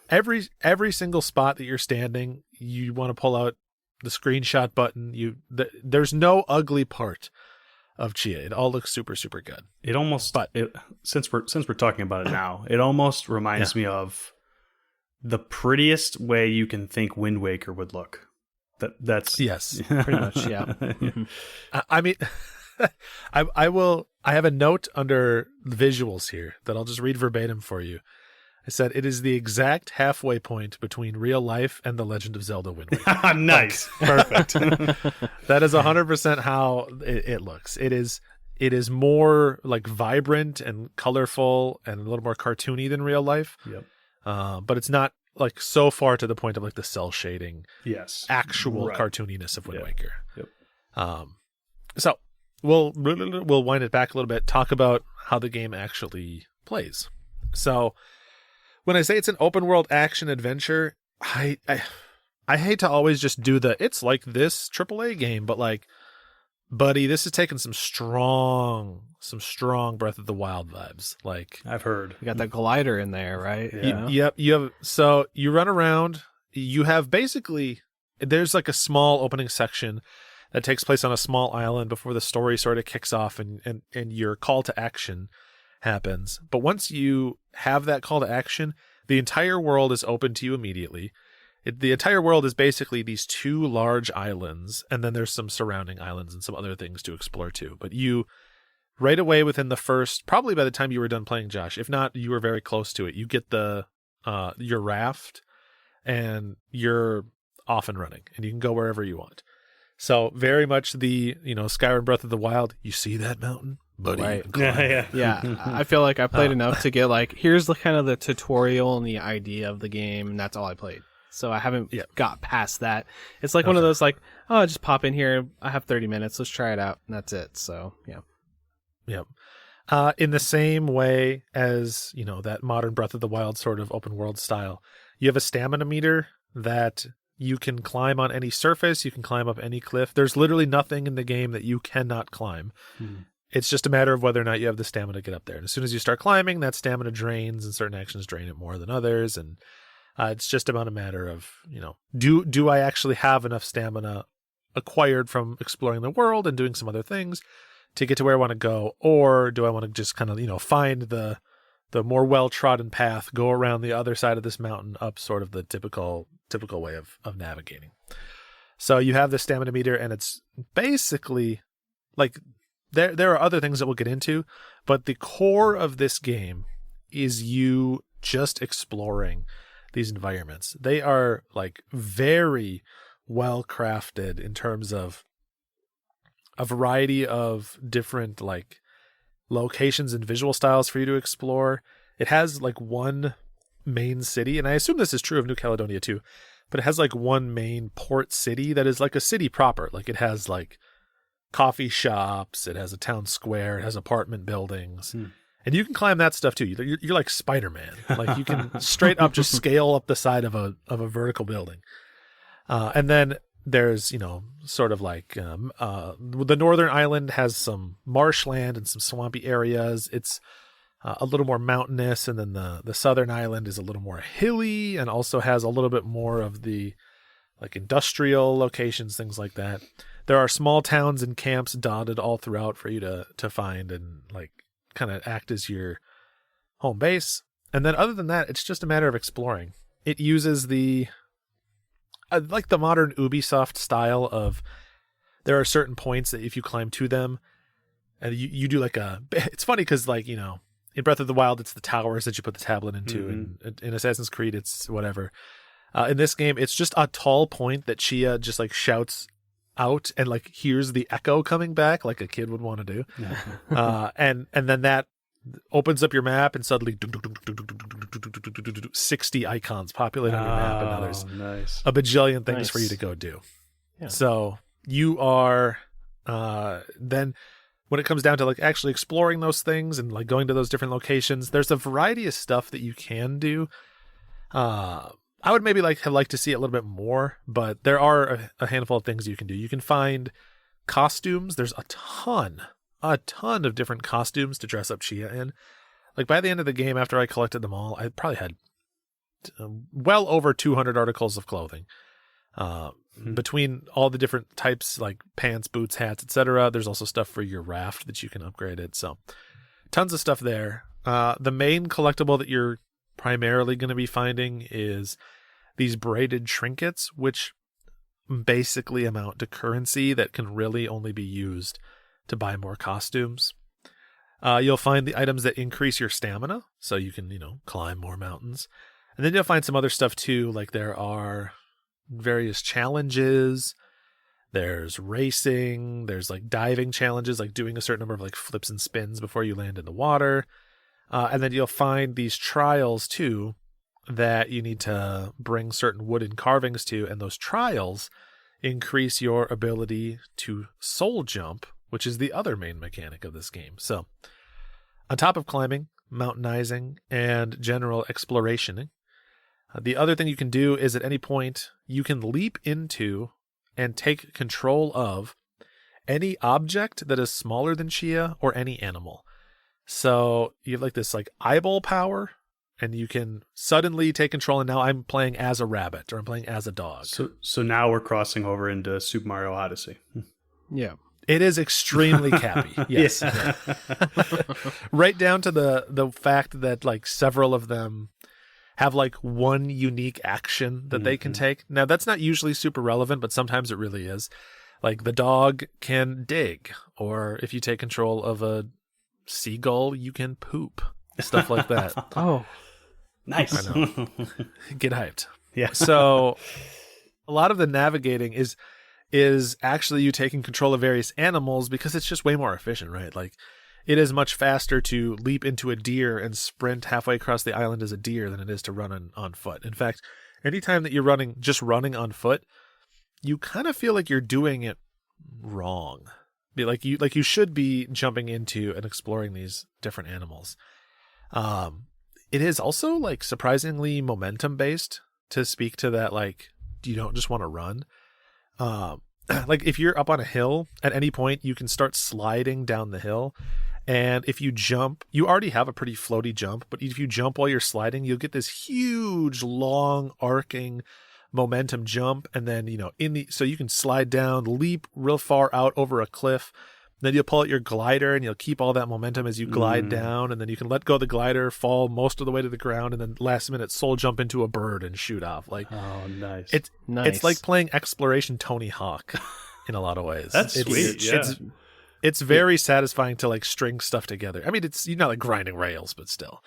every single spot that you're standing, you want to pull out the screenshot button. There's no ugly part of Chia. It all looks super, super good. It almost, since we're talking about it now, it almost reminds me of the prettiest way you can think Wind Waker would look. That's yes, pretty much. Yeah. I mean, I have a note under visuals here that I'll just read verbatim for you. I said, it is the exact halfway point between real life and The Legend of Zelda Wind Waker. Nice. Perfect. That is 100% how it looks. It is more like vibrant and colorful and a little more cartoony than real life. Yep. But it's not like so far to the point of like the cell shading, actual cartooniness of Wind Waker. Yep. So we'll wind it back a little bit, talk about how the game actually plays. So when I say it's an open world action adventure, I hate to always just do it's like this AAA game, but like, buddy, this is taking some strong Breath of the Wild vibes. Like, I've heard. You got that glider in there, right? Yeah. Yep. You have, so you run around, you have basically, there's like a small opening section that takes place on a small island before the story sort of kicks off and your call to action happens. But once you have that call to action, the entire world is open to you immediately. The entire world is basically these 2 large islands, and then there's some surrounding islands and some other things to explore too. But you, right away within the first, probably by the time you were done playing, Josh, if not, you were very close to it, you get your raft, and you're off and running, and you can go wherever you want. So very much the, Skyrim Breath of the Wild, you see that mountain? Buddy, Right. Yeah. I feel like I played enough to get like, here's the kind of the tutorial and the idea of the game, and that's all I played. So I haven't got past that. It's like one of those like, oh, just pop in here. I have 30 minutes. Let's try it out. And that's it. So, yeah. Yep. In the same way as, that modern Breath of the Wild sort of open world style, you have a stamina meter that you can climb on any surface. You can climb up any cliff. There's literally nothing in the game that you cannot climb. It's just a matter of whether or not you have the stamina to get up there. And as soon as you start climbing, that stamina drains, and certain actions drain it more than others. And it's just about a matter of, do I actually have enough stamina acquired from exploring the world and doing some other things to get to where I want to go? Or do I want to just kind of, find the more well-trodden path, go around the other side of this mountain up sort of the typical way of navigating? So you have the stamina meter, and it's basically like there are other things that we'll get into, but the core of this game is you just exploring these environments. They are like very well crafted in terms of a variety of different like locations and visual styles for you to explore. It has like one main city, and I assume this is true of New Caledonia too, but it has like one main port city that is like a city proper. Like it has like coffee shops, it has a town square, it has apartment buildings. And you can climb that stuff too. You're like Spider-Man. Like you can straight up just scale up the side of a vertical building. And then there's, sort of like the northern island has some marshland and some swampy areas. It's a little more mountainous. And then the southern island is a little more hilly and also has a little bit more of the like industrial locations, things like that. There are small towns and camps dotted all throughout for you to find and like kind of act as your home base. And then other than that, it's just a matter of exploring. It uses the like the modern Ubisoft style of, there are certain points that if you climb to them and you do like it's funny because like, in Breath of the Wild, it's the towers that you put the tablet into, and in Assassin's Creed, it's whatever. In this game, it's just a tall point that Chia just like shouts out and like hears the echo coming back like a kid would want to do. And then that opens up your map, and suddenly 60 icons populate on your map, and now there's nice. a bajillion things for you to go do. So you are then when it comes down to like actually exploring those things and like going to those different locations, there's a variety of stuff that you can do. I would maybe have liked to see it a little bit more, but there are a handful of things you can do. You can find costumes. There's a ton of different costumes to dress up Chia in. Like by the end of the game, after I collected them all, I probably had well over 200 articles of clothing. Between all the different types, like pants, boots, hats, etc. There's also stuff for your raft that you can upgrade it. So tons of stuff there. The main collectible that you're primarily going to be finding is these braided trinkets, which basically amount to currency that can really only be used to buy more costumes. You'll find the items that increase your stamina, so you can, climb more mountains. And then you'll find some other stuff too, like there are various challenges, there's racing, there's like diving challenges, like doing a certain number of like flips and spins before you land in the water. And then you'll find these trials too that you need to bring certain wooden carvings to, and those trials increase your ability to soul jump, which is the other main mechanic of this game. So on top of climbing, mountainizing, and general exploration. The other thing you can do is at any point you can leap into and take control of any object that is smaller than Chia or any animal. So you have like this like eyeball power, and you can suddenly take control. And now I'm playing as a rabbit, or I'm playing as a dog. So now we're crossing over into Super Mario Odyssey. Yeah. It is extremely cappy. Yes. Yeah. Right down to the fact that like several of them have like one unique action that they can take. Now that's not usually super relevant, but sometimes it really is. Like the dog can dig, or if you take control of a seagull, you can poop. Stuff like that. Oh, Nice. I know. Get hyped. Yeah. So a lot of the navigating is actually you taking control of various animals, because it's just way more efficient, right? Like it is much faster to leap into a deer and sprint halfway across the island as a deer than it is to run on foot. In fact, anytime that you're running on foot, you kind of feel like you're doing it wrong. Like you should be jumping into and exploring these different animals. It is also like surprisingly momentum based, to speak to that. Like you don't just want to run. Like if you're up on a hill at any point, you can start sliding down the hill. And if you jump, you already have a pretty floaty jump, but if you jump while you're sliding, you'll get this huge, long, arcing momentum jump. And then, so you can slide down, leap real far out over a cliff. Then you'll pull out your glider and you'll keep all that momentum as you glide down. And then you can let go of the glider, fall most of the way to the ground, and then last minute soul jump into a bird and shoot off. Like, oh, nice. It's like playing exploration Tony Hawk in a lot lot. That's sweet. Yeah. It's very satisfying to like string stuff together. I mean, you're not like grinding rails, but still,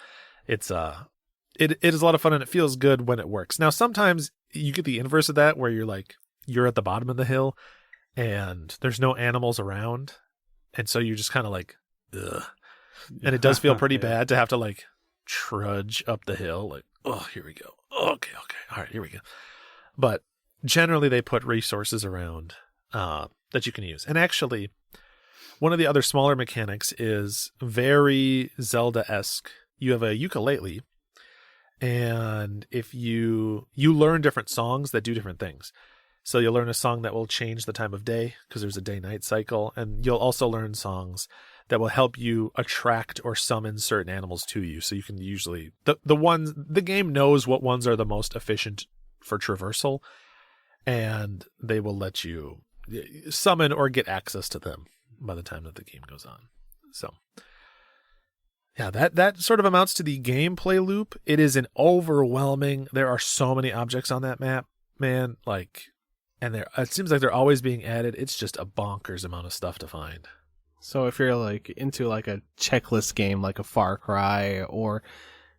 it is a lot of fun, and it feels good when it works. Now, sometimes you get the inverse of that, where you're at the bottom of the hill and there's no animals around. And so you're just kind of like, ugh. And it does feel pretty bad to have to like trudge up the hill. Like, oh, here we go. Okay. All right, here we go. But generally they put resources around that you can use. And actually, one of the other smaller mechanics is very Zelda-esque. You have a ukulele, and if you learn different songs that do different things. So you'll learn a song that will change the time of day, because there's a day-night cycle. And you'll also learn songs that will help you attract or summon certain animals to you. So you can usually, the game knows what ones are the most efficient for traversal, and they will let you summon or get access to them by the time that the game goes on. So yeah, that sort of amounts to the gameplay loop. It is an overwhelming, there are so many objects on that map, man. Like, and it seems like they're always being added. It's just a bonkers amount of stuff to find. So if you're like into like a checklist game, like a Far Cry or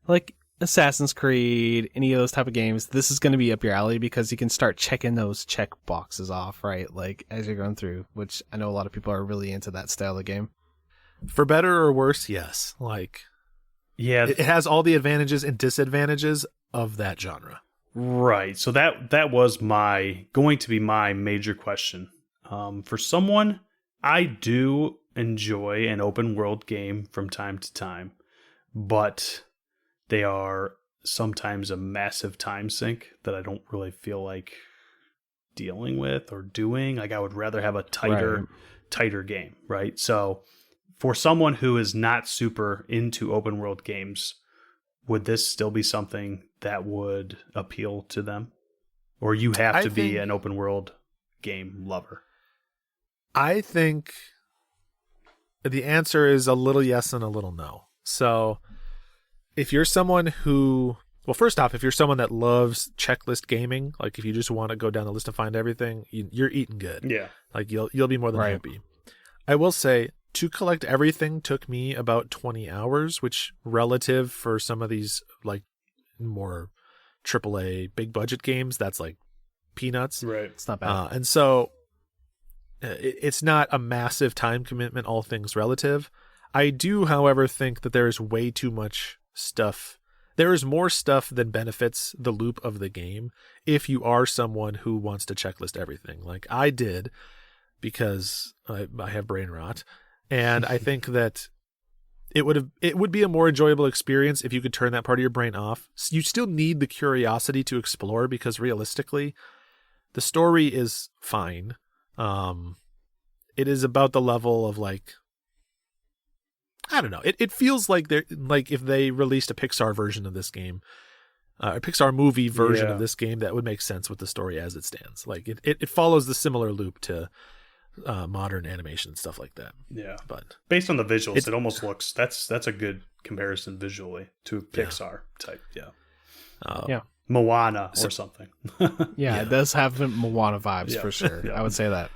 like Assassin's Creed, any of those type of games, this is going to be up your alley, because you can start checking those check boxes off, right? Like as you're going through, which I know a lot of people are really into that style of game. For better or worse, yes. Like, yeah, it has all the advantages and disadvantages of that genre. Right. So that was going to be my major question. For someone, I do enjoy an open world game from time to time, but they are sometimes a massive time sink that I don't really feel like dealing with or doing. Like I would rather have a tighter game, right? So for someone who is not super into open world games, would this still be something that would appeal to them? Or you have to be an open world game lover? I think the answer is a little yes and a little no. So if you're someone who, well, first off, if you're someone that loves checklist gaming, like if you just want to go down the list and find everything, you're eating good. Yeah. Like you'll be more than happy. I will say, to collect everything took me about 20 hours, which relative for some of these like more AAA big budget games, that's like peanuts. Right. It's not bad. And so it's not a massive time commitment, all things relative. I do, however, think that there is way too much stuff. There is more stuff than benefits the loop of the game if you are someone who wants to checklist everything. Like I did, because I have brain rot. And I think that it would be a more enjoyable experience if you could turn that part of your brain off. So you still need the curiosity to explore, because realistically, the story is fine. It is about the level of like, I don't know. It feels like they're like if they released a Pixar version of this game, a Pixar movie version of this game, that would make sense with the story as it stands. Like it follows the similar loop to modern animation and stuff like that. Yeah, but based on the visuals, it almost looks that's a good comparison visually to Pixar type. Yeah, Moana or something. It does have Moana vibes for sure. I would say that.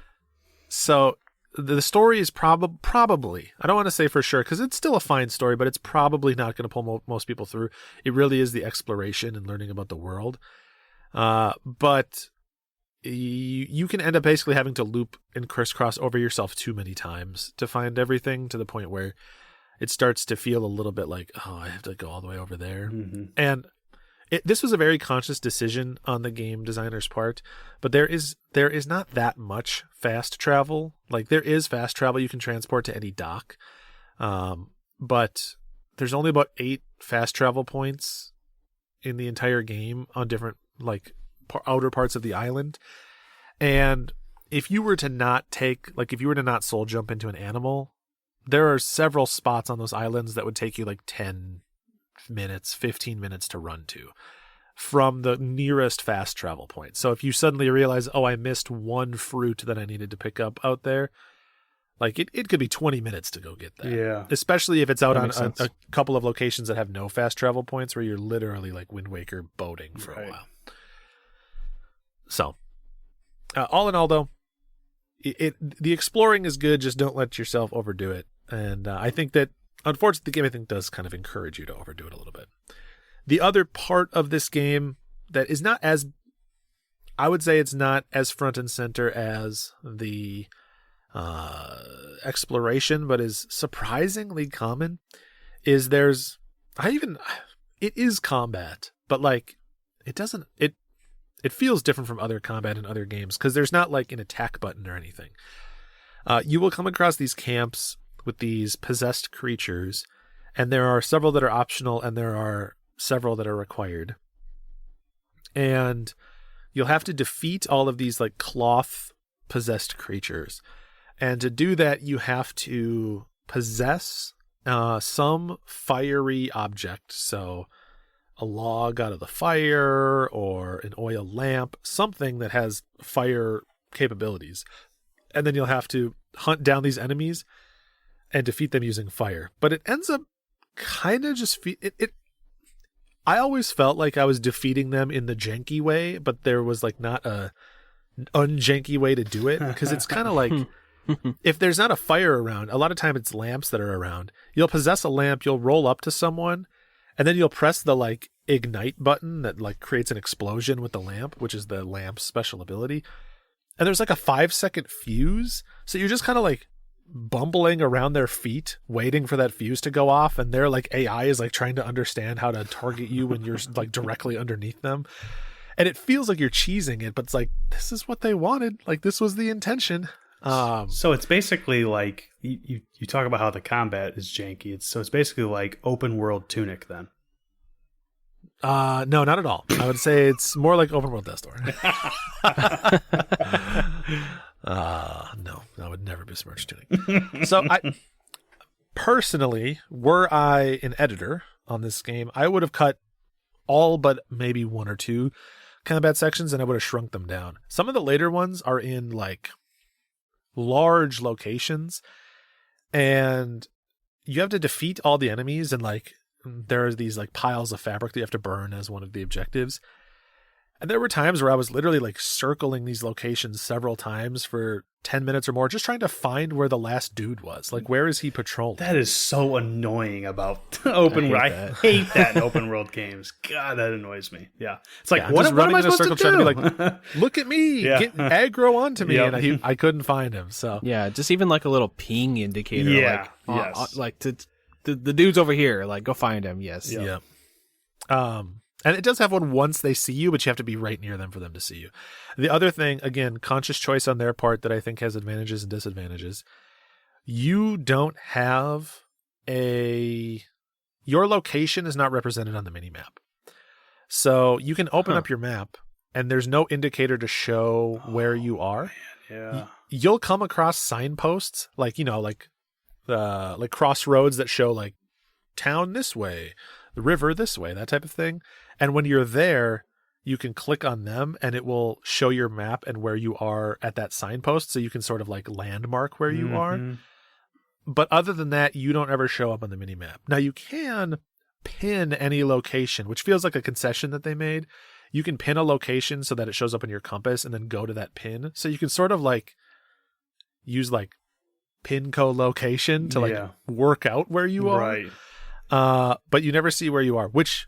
So the story is probably, I don't want to say for sure because it's still a fine story, but it's probably not going to pull most people through. It really is the exploration and learning about the world. But you can end up basically having to loop and crisscross over yourself too many times to find everything, to the point where it starts to feel a little bit like, oh, I have to go all the way over there. Mm-hmm. And this was a very conscious decision on the game designer's part, but there is not that much fast travel. Like, there is fast travel you can transport to any dock, but there's only about 8 fast travel points in the entire game on different like outer parts of the island. And if you were to not soul jump into an animal, there are several spots on those islands that would take you like 10 minutes, 15 minutes to run to from the nearest fast travel point. So if you suddenly realize, oh, I missed one fruit that I needed to pick up out there, like it could be 20 minutes to go get that. Yeah. Especially if it's out on a couple of locations that have no fast travel points, where you're literally like Wind Waker boating for a while. So all in all, though, the exploring is good. Just don't let yourself overdo it. And I think that, unfortunately, the game, does kind of encourage you to overdo it a little bit. The other part of this game that is not as, I would say it's not as front and center as the exploration, but is surprisingly common, is it is combat, but like it feels different from other combat in other games, because there's not like an attack button or anything. You will come across these camps with these possessed creatures, and there are several that are optional and there are several that are required. And you'll have to defeat all of these like cloth possessed creatures. And to do that, you have to possess some fiery object. So a log out of the fire, or an oil lamp, something that has fire capabilities. And then you'll have to hunt down these enemies and defeat them using fire. But it ends up kind of just I always felt like I was defeating them in the janky way, but there was like not a unjanky way to do it, because it's kind of like, if there's not a fire around, a lot of time it's lamps that are around. You'll possess a lamp, you'll roll up to someone, and then you'll press the like ignite button that like creates an explosion with the lamp, which is the lamp's special ability. And there's like a 5-second fuse, so you're just kind of like bumbling around their feet waiting for that fuse to go off, and their like AI is like trying to understand how to target you when you're like directly underneath them. And it feels like you're cheesing it, but it's like, this is what they wanted, like this was the intention. So it's basically like you talk about how the combat is janky. It's basically like open world Tunic then. No, not at all. I would say it's more like open world Death Door. No, I would never besmirch Tunic. So I personally, were I an editor on this game, I would have cut all but maybe 1 or 2 combat sections, and I would have shrunk them down. Some of the later ones are in like large locations, and you have to defeat all the enemies, and like there are these like piles of fabric that you have to burn as one of the objectives. And there were times where I was literally like circling these locations several times for 10 minutes or more, just trying to find where the last dude was. Like, where is he patrolling? That is so annoying about open world. I hate that in open world games. God, that annoys me. Yeah. It's like, what am I supposed to do? Trying to be like, look at me, get aggro onto me. Yep. And I couldn't find him. So yeah, just even like a little ping indicator. Yeah. Like the dude's over here. Like, go find him. Yes. Yeah. And it does have one once they see you, but you have to be right near them for them to see you. The other thing, again, conscious choice on their part that I think has advantages and disadvantages. You don't have your location is not represented on the minimap. So you can open up your map and there's no indicator to show where you are. Man, yeah. You'll come across signposts like, like crossroads that show like town this way, the river this way, that type of thing. And when you're there, you can click on them and it will show your map and where you are at that signpost. So you can sort of like landmark where you are. But other than that, you don't ever show up on the minimap. Now you can pin any location, which feels like a concession that they made. You can pin a location so that it shows up in your compass and then go to that pin. So you can sort of like use like pin co-location to like work out where you are. Right. But you never see where you are, which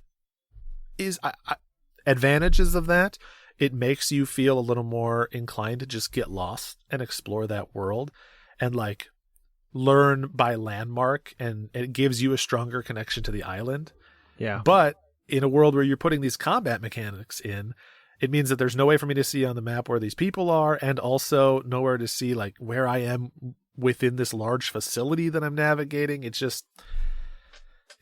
is advantages of that. It makes you feel a little more inclined to just get lost and explore that world and like learn by landmark, and it gives you a stronger connection to the island. Yeah. But in a world where you're putting these combat mechanics in, it means that there's no way for me to see on the map where these people are, and also nowhere to see like where I am within this large facility that I'm navigating. It's just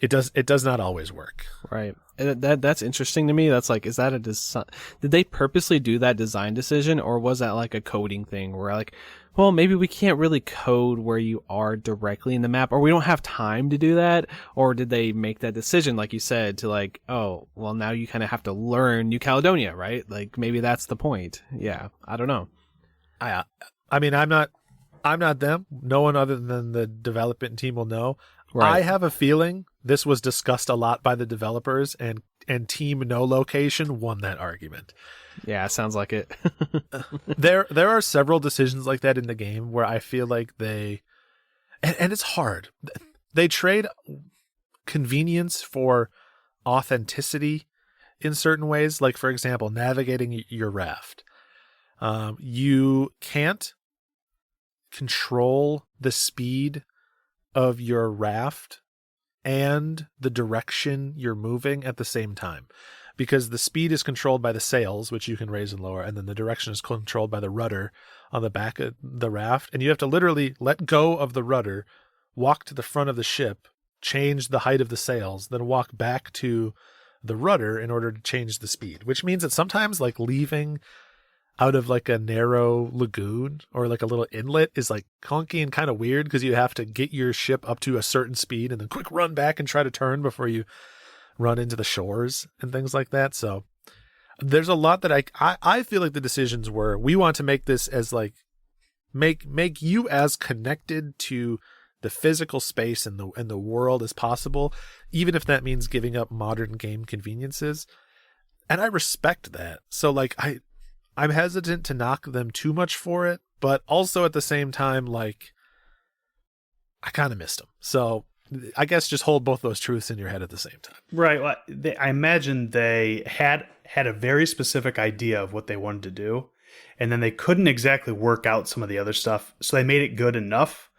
it does not always work. Right. And that's interesting to me. That's like, is that a design? Did they purposely do that design decision, or was that like a coding thing where like, well, maybe we can't really code where you are directly in the map, or we don't have time to do that? Or did they make that decision, like you said, to like, oh, well, now you kind of have to learn New Caledonia, right? Like maybe that's the point. Yeah. I don't know. I mean, I'm not them. No one other than the development team will know. Right. I have a feeling this was discussed a lot by the developers, and Team No Location won that argument. Yeah, sounds like it. There are several decisions like that in the game where I feel like they, and it's hard. They trade convenience for authenticity in certain ways. Like, for example, navigating your raft. You can't control the speed of your raft and the direction you're moving at the same time, because the speed is controlled by the sails, which you can raise and lower, and then the direction is controlled by the rudder on the back of the raft, and you have to literally let go of the rudder, walk to the front of the ship, change the height of the sails, then walk back to the rudder in order to change the speed, which means that sometimes like leaving out of like a narrow lagoon or like a little inlet is like clunky and kind of weird, because you have to get your ship up to a certain speed and then quick run back and try to turn before you run into the shores and things like that. So there's a lot that I feel like the decisions were, we want to make this as like make you as connected to the physical space and the world as possible, even if that means giving up modern game conveniences. And I respect that. So like I'm hesitant to knock them too much for it, but also at the same time, like, I kind of missed them. So I guess just hold both those truths in your head at the same time. Right. Well, I imagine they had a very specific idea of what they wanted to do, and then they couldn't exactly work out some of the other stuff. So they made it good enough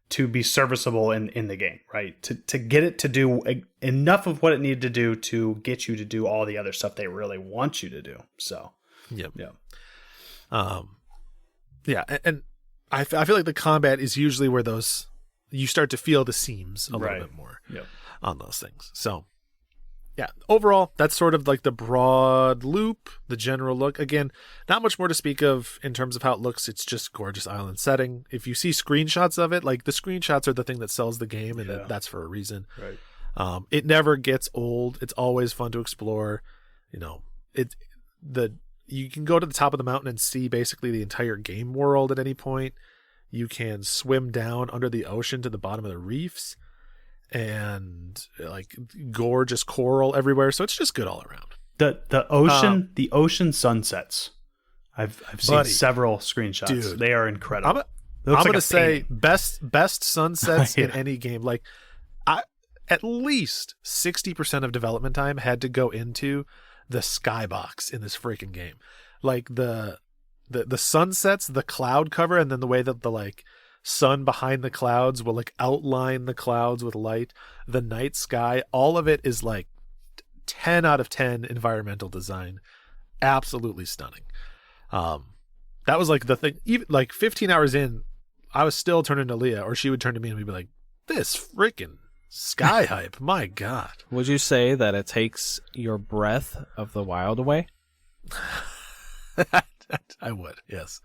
to be serviceable in the game, right? To get it to do enough of what it needed to do to get you to do all the other stuff they really want you to do. So, yep. Yeah. Yeah. And I feel like the combat is usually where you start to feel the seams a little bit more on those things. So yeah, overall, that's sort of like the broad loop, the general look. Again, not much more to speak of in terms of how it looks. It's just gorgeous island setting. If you see screenshots of it, like the screenshots are the thing that sells the game, and that's for a reason. Right. It never gets old. It's always fun to explore. You know, you can go to the top of the mountain and see basically the entire game world at any point. You can swim down under the ocean to the bottom of the reefs, and like gorgeous coral everywhere. So it's just good all around. The ocean sunsets. I've seen several screenshots. Dude, they are incredible. I'm gonna say best sunsets in any game. Like at least 60% of development time had to go into the skybox in this freaking game. Like the sunsets, the cloud cover, and then the way that the like sun behind the clouds will like outline the clouds with light, the night sky, all of it is like 10 out of 10 environmental design. Absolutely stunning. That was like the thing. Even like 15 hours in, I was still turning to Leah, or she would turn to me and we'd be like, this freaking Sky hype. My God. Would you say that it takes your breath of the wild away? I would, yes.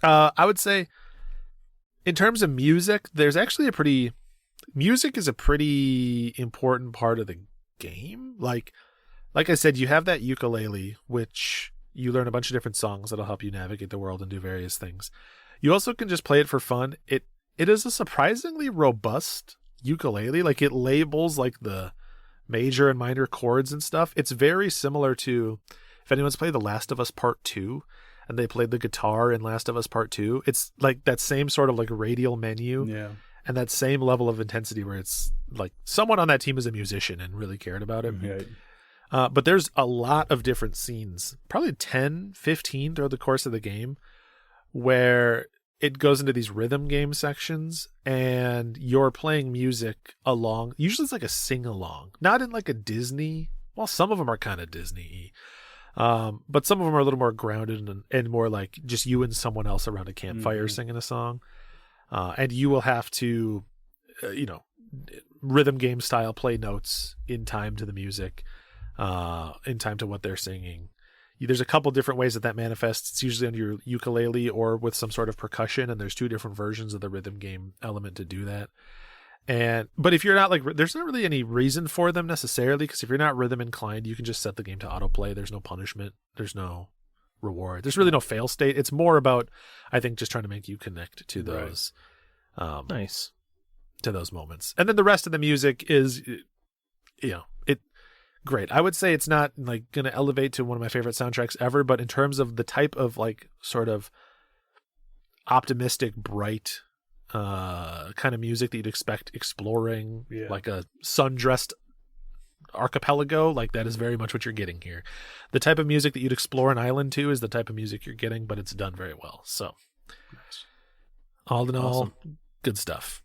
I would say, in terms of music, music is a pretty important part of the game. Like I said, you have that ukulele, which you learn a bunch of different songs that'll help you navigate the world and do various things. You also can just play it for fun. It is a surprisingly robust ukulele. Like, it labels like the major and minor chords and stuff. It's very similar to, if anyone's played The Last of Us Part 2 and they played the guitar in Last of Us Part 2, it's like that same sort of like radial menu. Yeah. And that same level of intensity where it's like someone on that team is a musician and really cared about it. Right. But there's a lot of different scenes, probably 10, 15 throughout the course of the game, where it goes into these rhythm game sections and you're playing music along. Usually it's like a sing-along, not in like a Disney. Well, some of them are kind of Disney-y. But some of them are a little more grounded and more like just you and someone else around a campfire singing a song. And you will have to, rhythm game style play notes in time to the music, in time to what they're singing. There's a couple different ways that manifests. It's usually on your ukulele or with some sort of percussion, and there's two different versions of the rhythm game element to do that. But if you're not there's not really any reason for them necessarily, because if you're not rhythm inclined, you can just set the game to autoplay. There's no punishment. There's no reward. There's really no fail state. It's more about, I think, just trying to make you connect to those, nice, to those moments. And then the rest of the music is, great. I would say it's not like going to elevate to one of my favorite soundtracks ever, but in terms of the type of like sort of optimistic, bright kind of music that you'd expect exploring, like a sun-dressed archipelago, like that is very much what you're getting here. The type of music that you'd explore an island to is the type of music you're getting, but it's done very well. So, all in all, good stuff.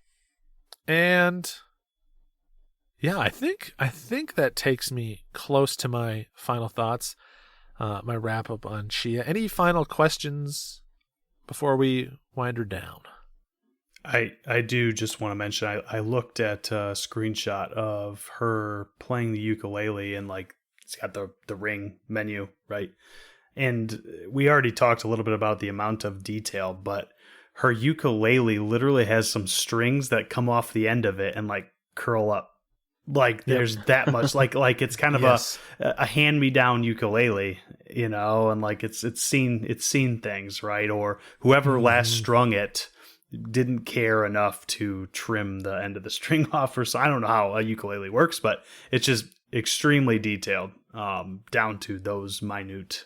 And yeah, I think that takes me close to my final thoughts, my wrap up on Chia. Any final questions before we wind her down? I do just want to mention, I looked at a screenshot of her playing the ukulele, and like it's got the ring menu, right? And we already talked a little bit about the amount of detail, but her ukulele literally has some strings that come off the end of it and like curl up. Like there's that much, like it's kind of a hand-me-down ukulele, and like it's seen things, right? Or whoever last strung it didn't care enough to trim the end of the string off, or so. I don't know how a ukulele works, but it's just extremely detailed, down to those minute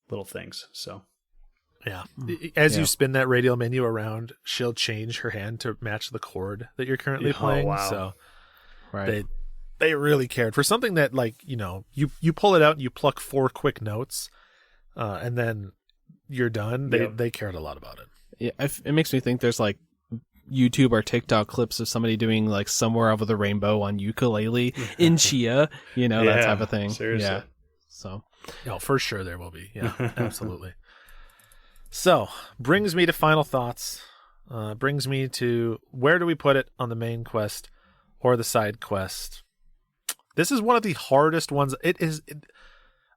little things. So yeah, as you spin that radial menu around, she'll change her hand to match the chord that you're currently playing. Wow. So right. They really cared for something that, like, you pull it out and you pluck 4 quick notes, and then you're done. They cared a lot about it. Yeah, it makes me think there's like YouTube or TikTok clips of somebody doing like Somewhere Over the Rainbow on ukulele in Chia, that type of thing. Seriously. Yeah. So, for sure there will be. Yeah, absolutely. So, brings me to final thoughts. Brings me to, where do we put it on the main quest or the side quest? This is one of the hardest ones.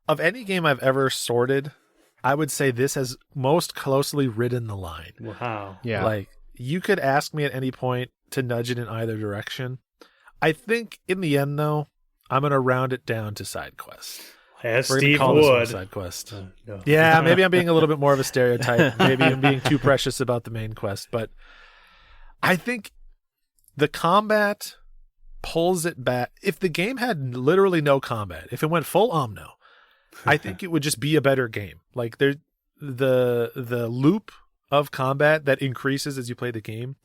Of any game I've ever sorted, I would say this has most closely ridden the line. Wow. Yeah. Like, you could ask me at any point to nudge it in either direction. I think in the end, though, I'm going to round it down to side quest. As We're Steve call this one would. Side quest. No. Yeah, maybe I'm being a little bit more of a stereotype. Maybe I'm being too precious about the main quest. But I think the combat pulls it back. If the game had literally no combat, if it went full Omno, I think it would just be a better game. Like, the loop of combat that increases as you play the game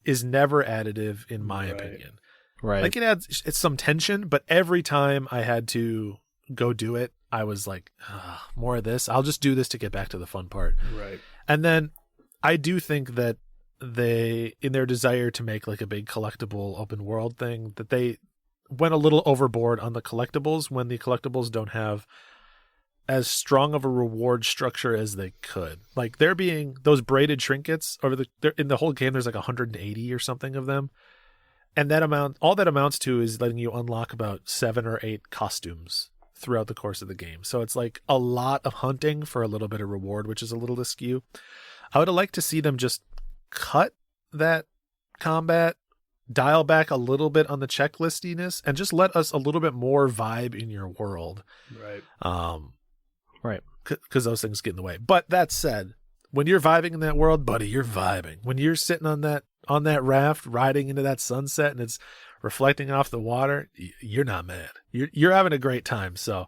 is never additive, in my opinion. Right. Like, it's some tension, but every time I had to go do it, I was like, more of this. I'll just do this to get back to the fun part. Right. And then I do think that they, in their desire to make like a big collectible open world thing, that they went a little overboard on the collectibles when the collectibles don't have as strong of a reward structure as they could. Like, there being those braided trinkets in the whole game, there's like 180 or something of them. And all that amounts to is letting you unlock about 7 or 8 costumes throughout the course of the game. So it's like a lot of hunting for a little bit of reward, which is a little askew. I would have liked to see them just cut that combat, dial back a little bit on the checklistiness, and just let us a little bit more vibe in your world. Right. Right. Because those things get in the way. But that said, when you're vibing in that world, buddy, you're vibing. When you're sitting on that raft, riding into that sunset, and it's reflecting off the water, you're not mad. You're having a great time. So,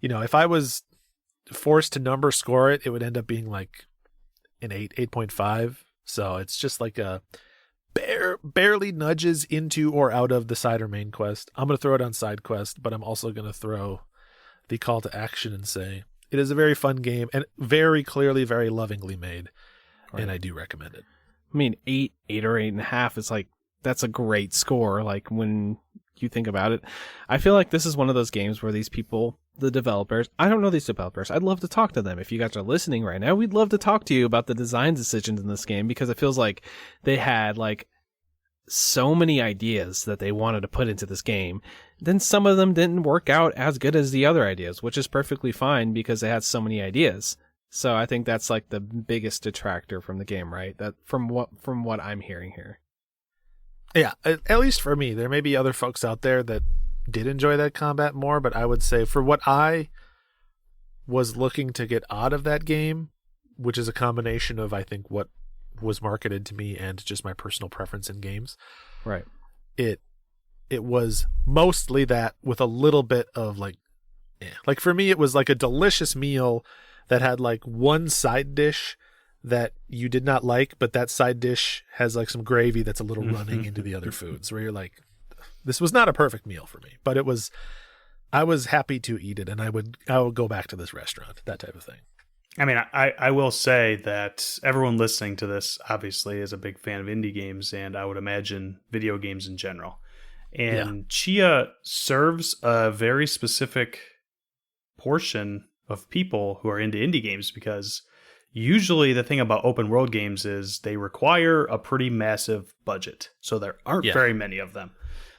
if I was forced to number score it, it would end up being like an 8.5. So it's just like a barely nudges into or out of the side or main quest. I'm going to throw it on side quest, but I'm also going to throw the call to action and say it is a very fun game and very clearly, very lovingly made. Right. And I do recommend it. I mean, 8 or 8.5 is like, that's a great score. Like when you think about it, I feel like this is one of those games where these people, the developers, I don't know these developers. I'd love to talk to them. If you guys are listening right now, we'd love to talk to you about the design decisions in this game, because it feels like they had like so many ideas that they wanted to put into this game. Then some of them didn't work out as good as the other ideas, which is perfectly fine because they had so many ideas. So I think that's like the biggest detractor from the game, right? That from what I'm hearing here. Yeah, at least for me. There may be other folks out there that did enjoy that combat more, but I would say for what I was looking to get out of that game, which is a combination of, I think, what was marketed to me and just my personal preference in games. Right. It was mostly that with a little bit of like for me, it was like a delicious meal that had like one side dish that you did not like, but that side dish has like some gravy that's a little running into the other foods, where you're like, this was not a perfect meal for me, but I was happy to eat it, and I would go back to this restaurant, that type of thing. I mean, I will say that everyone listening to this obviously is a big fan of indie games, and I would imagine video games in general. And Chia serves a very specific portion of people who are into indie games, because usually the thing about open world games is they require a pretty massive budget. So there aren't very many of them.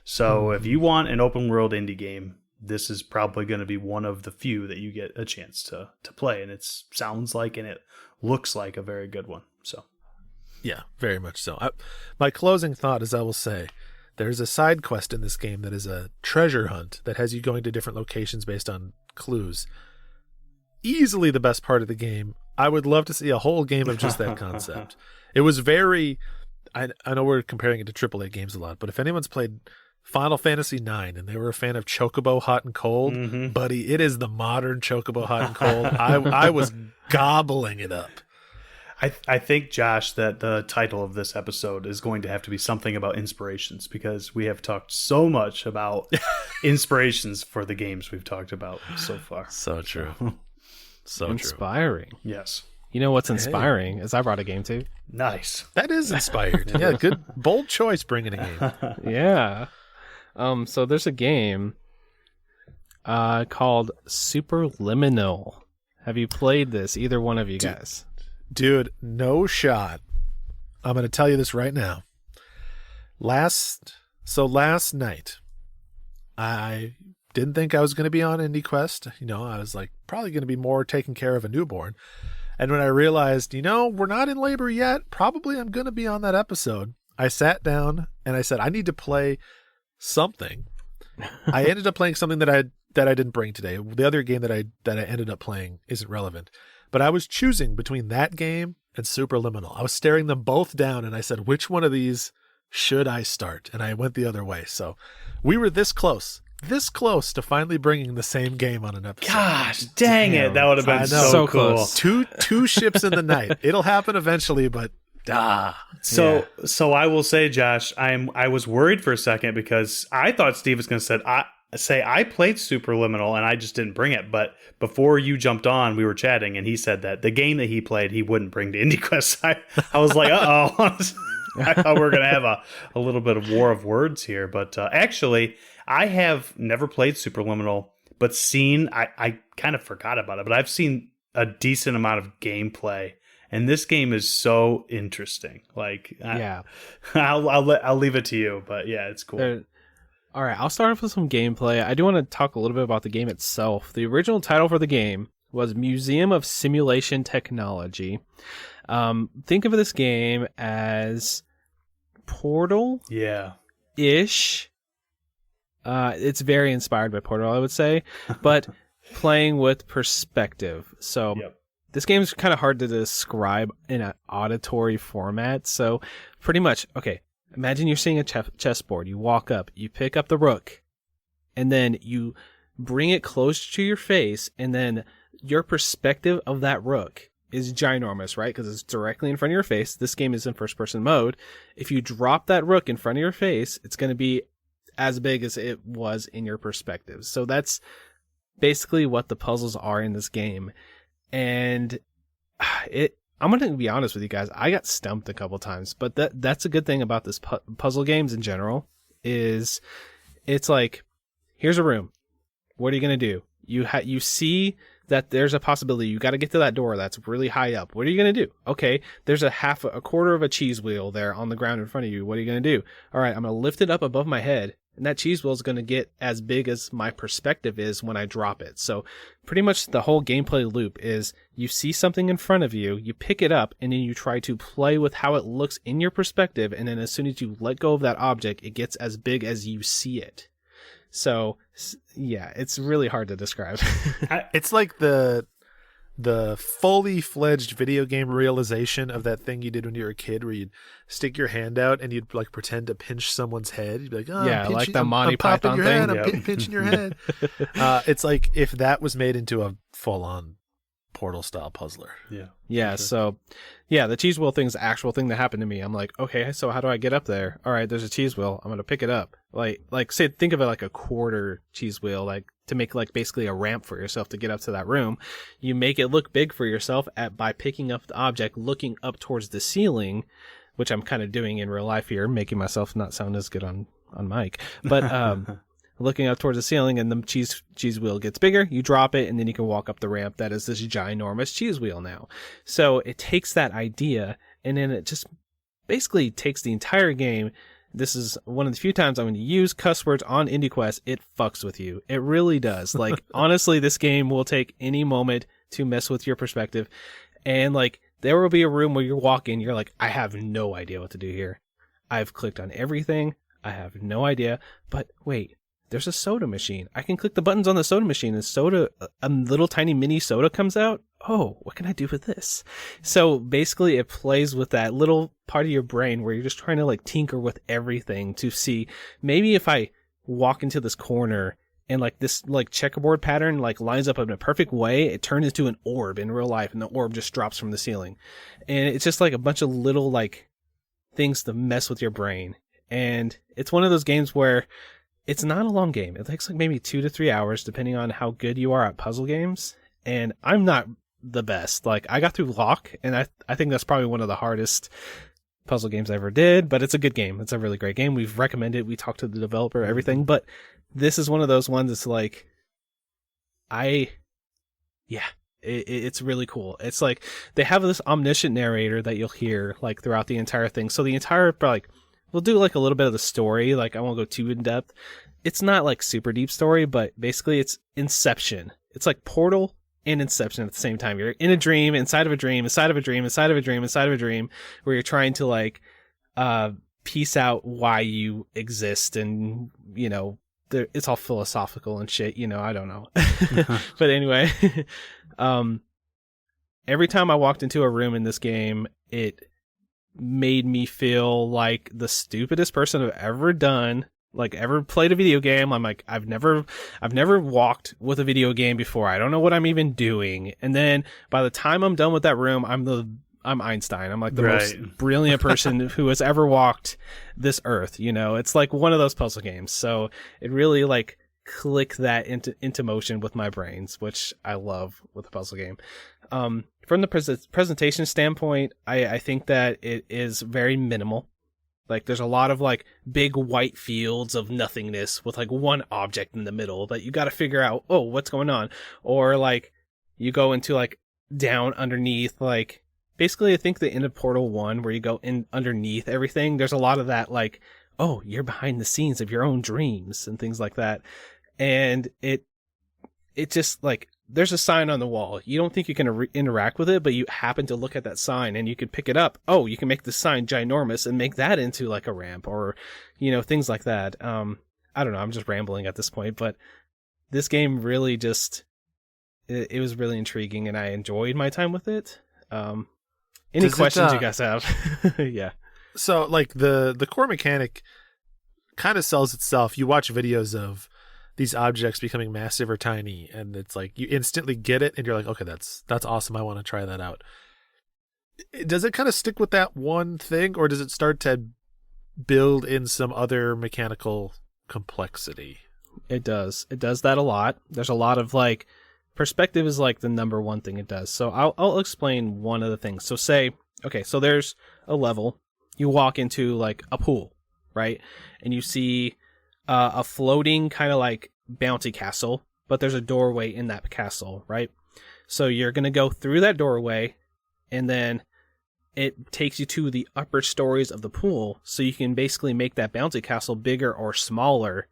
So if you want an open world indie game, this is probably going to be one of the few that you get a chance to play. And it sounds like, and it looks like a very good one. So yeah, very much so. My closing thought is, I will say, there's a side quest in this game that is a treasure hunt that has you going to different locations based on clues. Easily the best part of the game. I would love to see a whole game of just that concept. It was very, I know we're comparing it to AAA games a lot, but if anyone's played Final Fantasy IX and they were a fan of Chocobo Hot and Cold, buddy, it is the modern Chocobo Hot and Cold. I was gobbling it up. I think, Josh, that the title of this episode is going to have to be something about inspirations, because we have talked so much about inspirations for the games we've talked about so far. So true. So inspiring. True. Yes. You know what's inspiring is I brought a game too. Nice. That is inspired. Yeah, good, bold choice bringing a game. Yeah. So there's a game called Superliminal. Have you played this, either one of you guys? Dude, no shot. I'm going to tell you this right now. Last night, I didn't think I was going to be on IndieQuest. I was like, probably going to be more taking care of a newborn. And when I realized, we're not in labor yet, probably I'm going to be on that episode, I sat down and I said, I need to play something. I ended up playing something that I didn't bring today. The other game that I ended up playing isn't relevant. But I was choosing between that game and Superliminal. I was staring them both down, and I said, which one of these should I start? And I went the other way. So we were this close to finally bringing the same game on an episode. Gosh, dang it. That would have been so cool. Close. Two ships in the night. It'll happen eventually, but So I will say, Josh, I was worried for a second, because I thought Steve was going to say I played Superliminal and I just didn't bring it. But before you jumped on, we were chatting, and he said that the game that he played, he wouldn't bring to IndieQuest. I was like, uh-oh. I thought we were going to have a little bit of war of words here. But actually, I have never played Superliminal, but I kind of forgot about it, but I've seen a decent amount of gameplay. And this game is so interesting. Like, Yeah. I'll leave it to you, but yeah, it's cool. All right, I'll start off with some gameplay. I do want to talk a little bit about the game itself. The original title for the game was Museum of Simulation Technology. Think of this game as Portal-ish. Yeah. It's very inspired by Portal, I would say, but playing with perspective. So This game is kind of hard to describe in an auditory format. So pretty much, okay, imagine you're seeing a chessboard. You walk up, you pick up the rook, and then you bring it close to your face, and then your perspective of that rook is ginormous, right? Because it's directly in front of your face. This game is in first-person mode. If you drop that rook in front of your face, it's going to be as big as it was in your perspective. So that's basically what the puzzles are in this game. And I'm going to be honest with you guys, I got stumped a couple times, but that's a good thing about this puzzle games in general is it's like, here's a room. What are you going to do? You see that there's a possibility. You got to get to that door that's really high up. What are you going to do? Okay, there's a quarter of a cheese wheel there on the ground in front of you. What are you going to do? All right, I'm going to lift it up above my head, and that cheese wheel is going to get as big as my perspective is when I drop it. So pretty much the whole gameplay loop is you see something in front of you, you pick it up, and then you try to play with how it looks in your perspective, and then as soon as you let go of that object, it gets as big as you see it. So, yeah, it's really hard to describe. It's like the fully fledged video game realization of that thing you did when you were a kid where you'd stick your hand out and you'd like pretend to pinch someone's head. You'd be like, oh, yeah, like the I'm Monty popping Python your thing. head, I'm pinching your head. It's like if that was made into a full-on Portal style puzzler. Yeah. So the cheese wheel thing's the actual thing that happened to me. I'm like, okay, so how do I get up there? All right, there's a cheese wheel. I'm going to pick it up. Like say, think of it like a quarter cheese wheel, like to make like basically a ramp for yourself to get up to that room. You make it look big for yourself by picking up the object, looking up towards the ceiling, which I'm kind of doing in real life here, making myself not sound as good on mic, but, looking up towards the ceiling, and the cheese wheel gets bigger. You drop it, and then you can walk up the ramp that is this ginormous cheese wheel now. So it takes that idea, and then it just basically takes the entire game. This is one of the few times I'm going to use cuss words on IndieQuest. It fucks with you. It really does. Like, honestly, this game will take any moment to mess with your perspective. And, like, there will be a room where you walk in, you're like, I have no idea what to do here. I've clicked on everything. I have no idea. But wait. There's a soda machine. I can click the buttons on the soda machine and a little tiny mini soda comes out. Oh, what can I do with this? So basically it plays with that little part of your brain where you're just trying to like tinker with everything to see maybe if I walk into this corner and like this like checkerboard pattern like lines up in a perfect way, it turns into an orb in real life and the orb just drops from the ceiling. And it's just like a bunch of little like things to mess with your brain. And it's one of those games where it's not a long game. It takes like maybe 2 to 3 hours, depending on how good you are at puzzle games. And I'm not the best. Like, I got through Lock, and I think that's probably one of the hardest puzzle games I ever did, but it's a good game. It's a really great game. We've recommended, we talked to the developer, everything, but this is one of those ones that's like, it's really cool. It's like, they have this omniscient narrator that you'll hear, like, throughout the entire thing. So the entire, like, we'll do like a little bit of the story. Like I won't go too in depth. It's not like super deep story, but basically it's Inception. It's like Portal and Inception at the same time. You're in a dream, inside of a dream, inside of a dream, inside of a dream, inside of a dream, where you're trying to like piece out why you exist, and you know it's all philosophical and shit. You know, I don't know, but anyway, every time I walked into a room in this game, it made me feel like the stupidest person I've ever done, like ever played a video game. I'm like, I've never walked with a video game before. I don't know what I'm even doing. And then by the time I'm done with that room, I'm Einstein. I'm like the most brilliant person who has ever walked this earth. You know, it's like one of those puzzle games. So it really like click that into motion with my brains, which I love with a puzzle game. From the presentation standpoint, I think that it is very minimal. Like there's a lot of like big white fields of nothingness with like one object in the middle that you got to figure out, oh, what's going on? Or like you go into like down underneath like basically, I think the end of Portal 1, where you go in underneath everything, there's a lot of that, like, oh, you're behind the scenes of your own dreams and things like that. And it just, like, there's a sign on the wall. You don't think you can interact with it, but you happen to look at that sign and you could pick it up. Oh, you can make the sign ginormous and make that into like a ramp or, things like that. I don't know. I'm just rambling at this point, but this game really just, it was really intriguing and I enjoyed my time with it. Any questions you guys have? Yeah. So like the core mechanic kind of sells itself. You watch videos of these objects becoming massive or tiny, and it's like you instantly get it and you're like, okay, that's awesome. I want to try that out. Does it kind of stick with that one thing, or does it start to build in some other mechanical complexity? It does. It does that a lot. There's a lot of like perspective is like the number one thing it does. So I'll explain one of the things. So so there's a level. You walk into like a pool, right? And you see a floating kind of like bouncy castle, but there's a doorway in that castle, right? So you're going to go through that doorway, and then it takes you to the upper stories of the pool, so you can basically make that bouncy castle bigger or smaller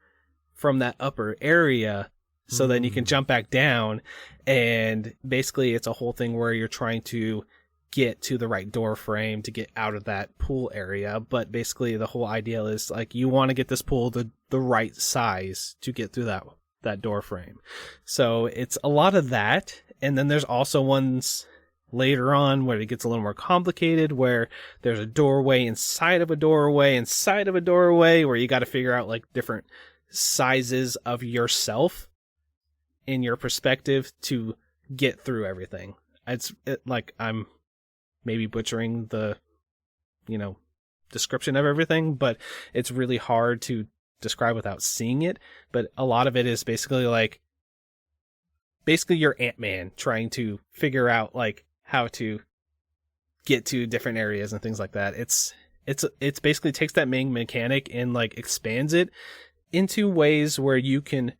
from that upper area, so then you can jump back down, and basically it's a whole thing where you're trying to get to the right door frame to get out of that pool area. But basically the whole idea is like you want to get this pool the right size to get through that door frame. So it's a lot of that. And then there's also ones later on where it gets a little more complicated, where there's a doorway inside of a doorway inside of a doorway, where you got to figure out like different sizes of yourself in your perspective to get through everything. I'm maybe butchering the, description of everything, but it's really hard to describe without seeing it. But a lot of it is basically you're Ant-Man trying to figure out like how to get to different areas and things like that. It's basically takes that main mechanic and like expands it into ways where you can,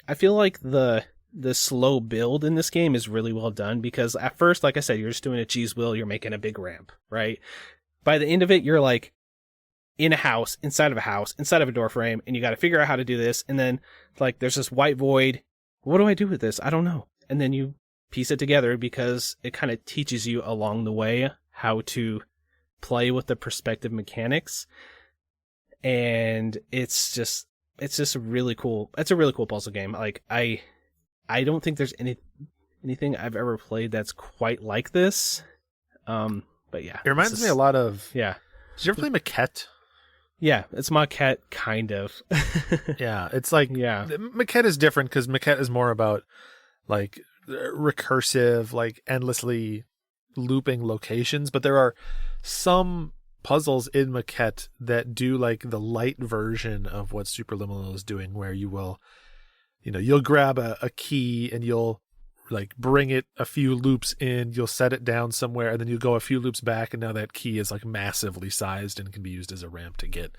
I feel like the slow build in this game is really well done, because at first, like I said, you're just doing a cheese wheel, you're making a big ramp, right? By the end of it, you're like in a house, inside of a door frame, and you got to figure out how to do this. And then like there's this white void. What do I do with this? I don't know. And then you piece it together, because it kind of teaches you along the way how to play with the perspective mechanics. And it's just a really cool puzzle game. Like I don't think there's anything I've ever played that's quite like this. But yeah. It reminds me a lot of... Yeah. Did you ever play Maquette? Yeah, it's Maquette, kind of. Yeah, it's like... Yeah. Maquette is different, because Maquette is more about, like, recursive, like, endlessly looping locations. But there are some puzzles in Maquette that do, like, the light version of what Superliminal is doing, where you will... you'll grab a key and you'll like bring it a few loops in, you'll set it down somewhere, and then you go a few loops back, and now that key is like massively sized and can be used as a ramp to get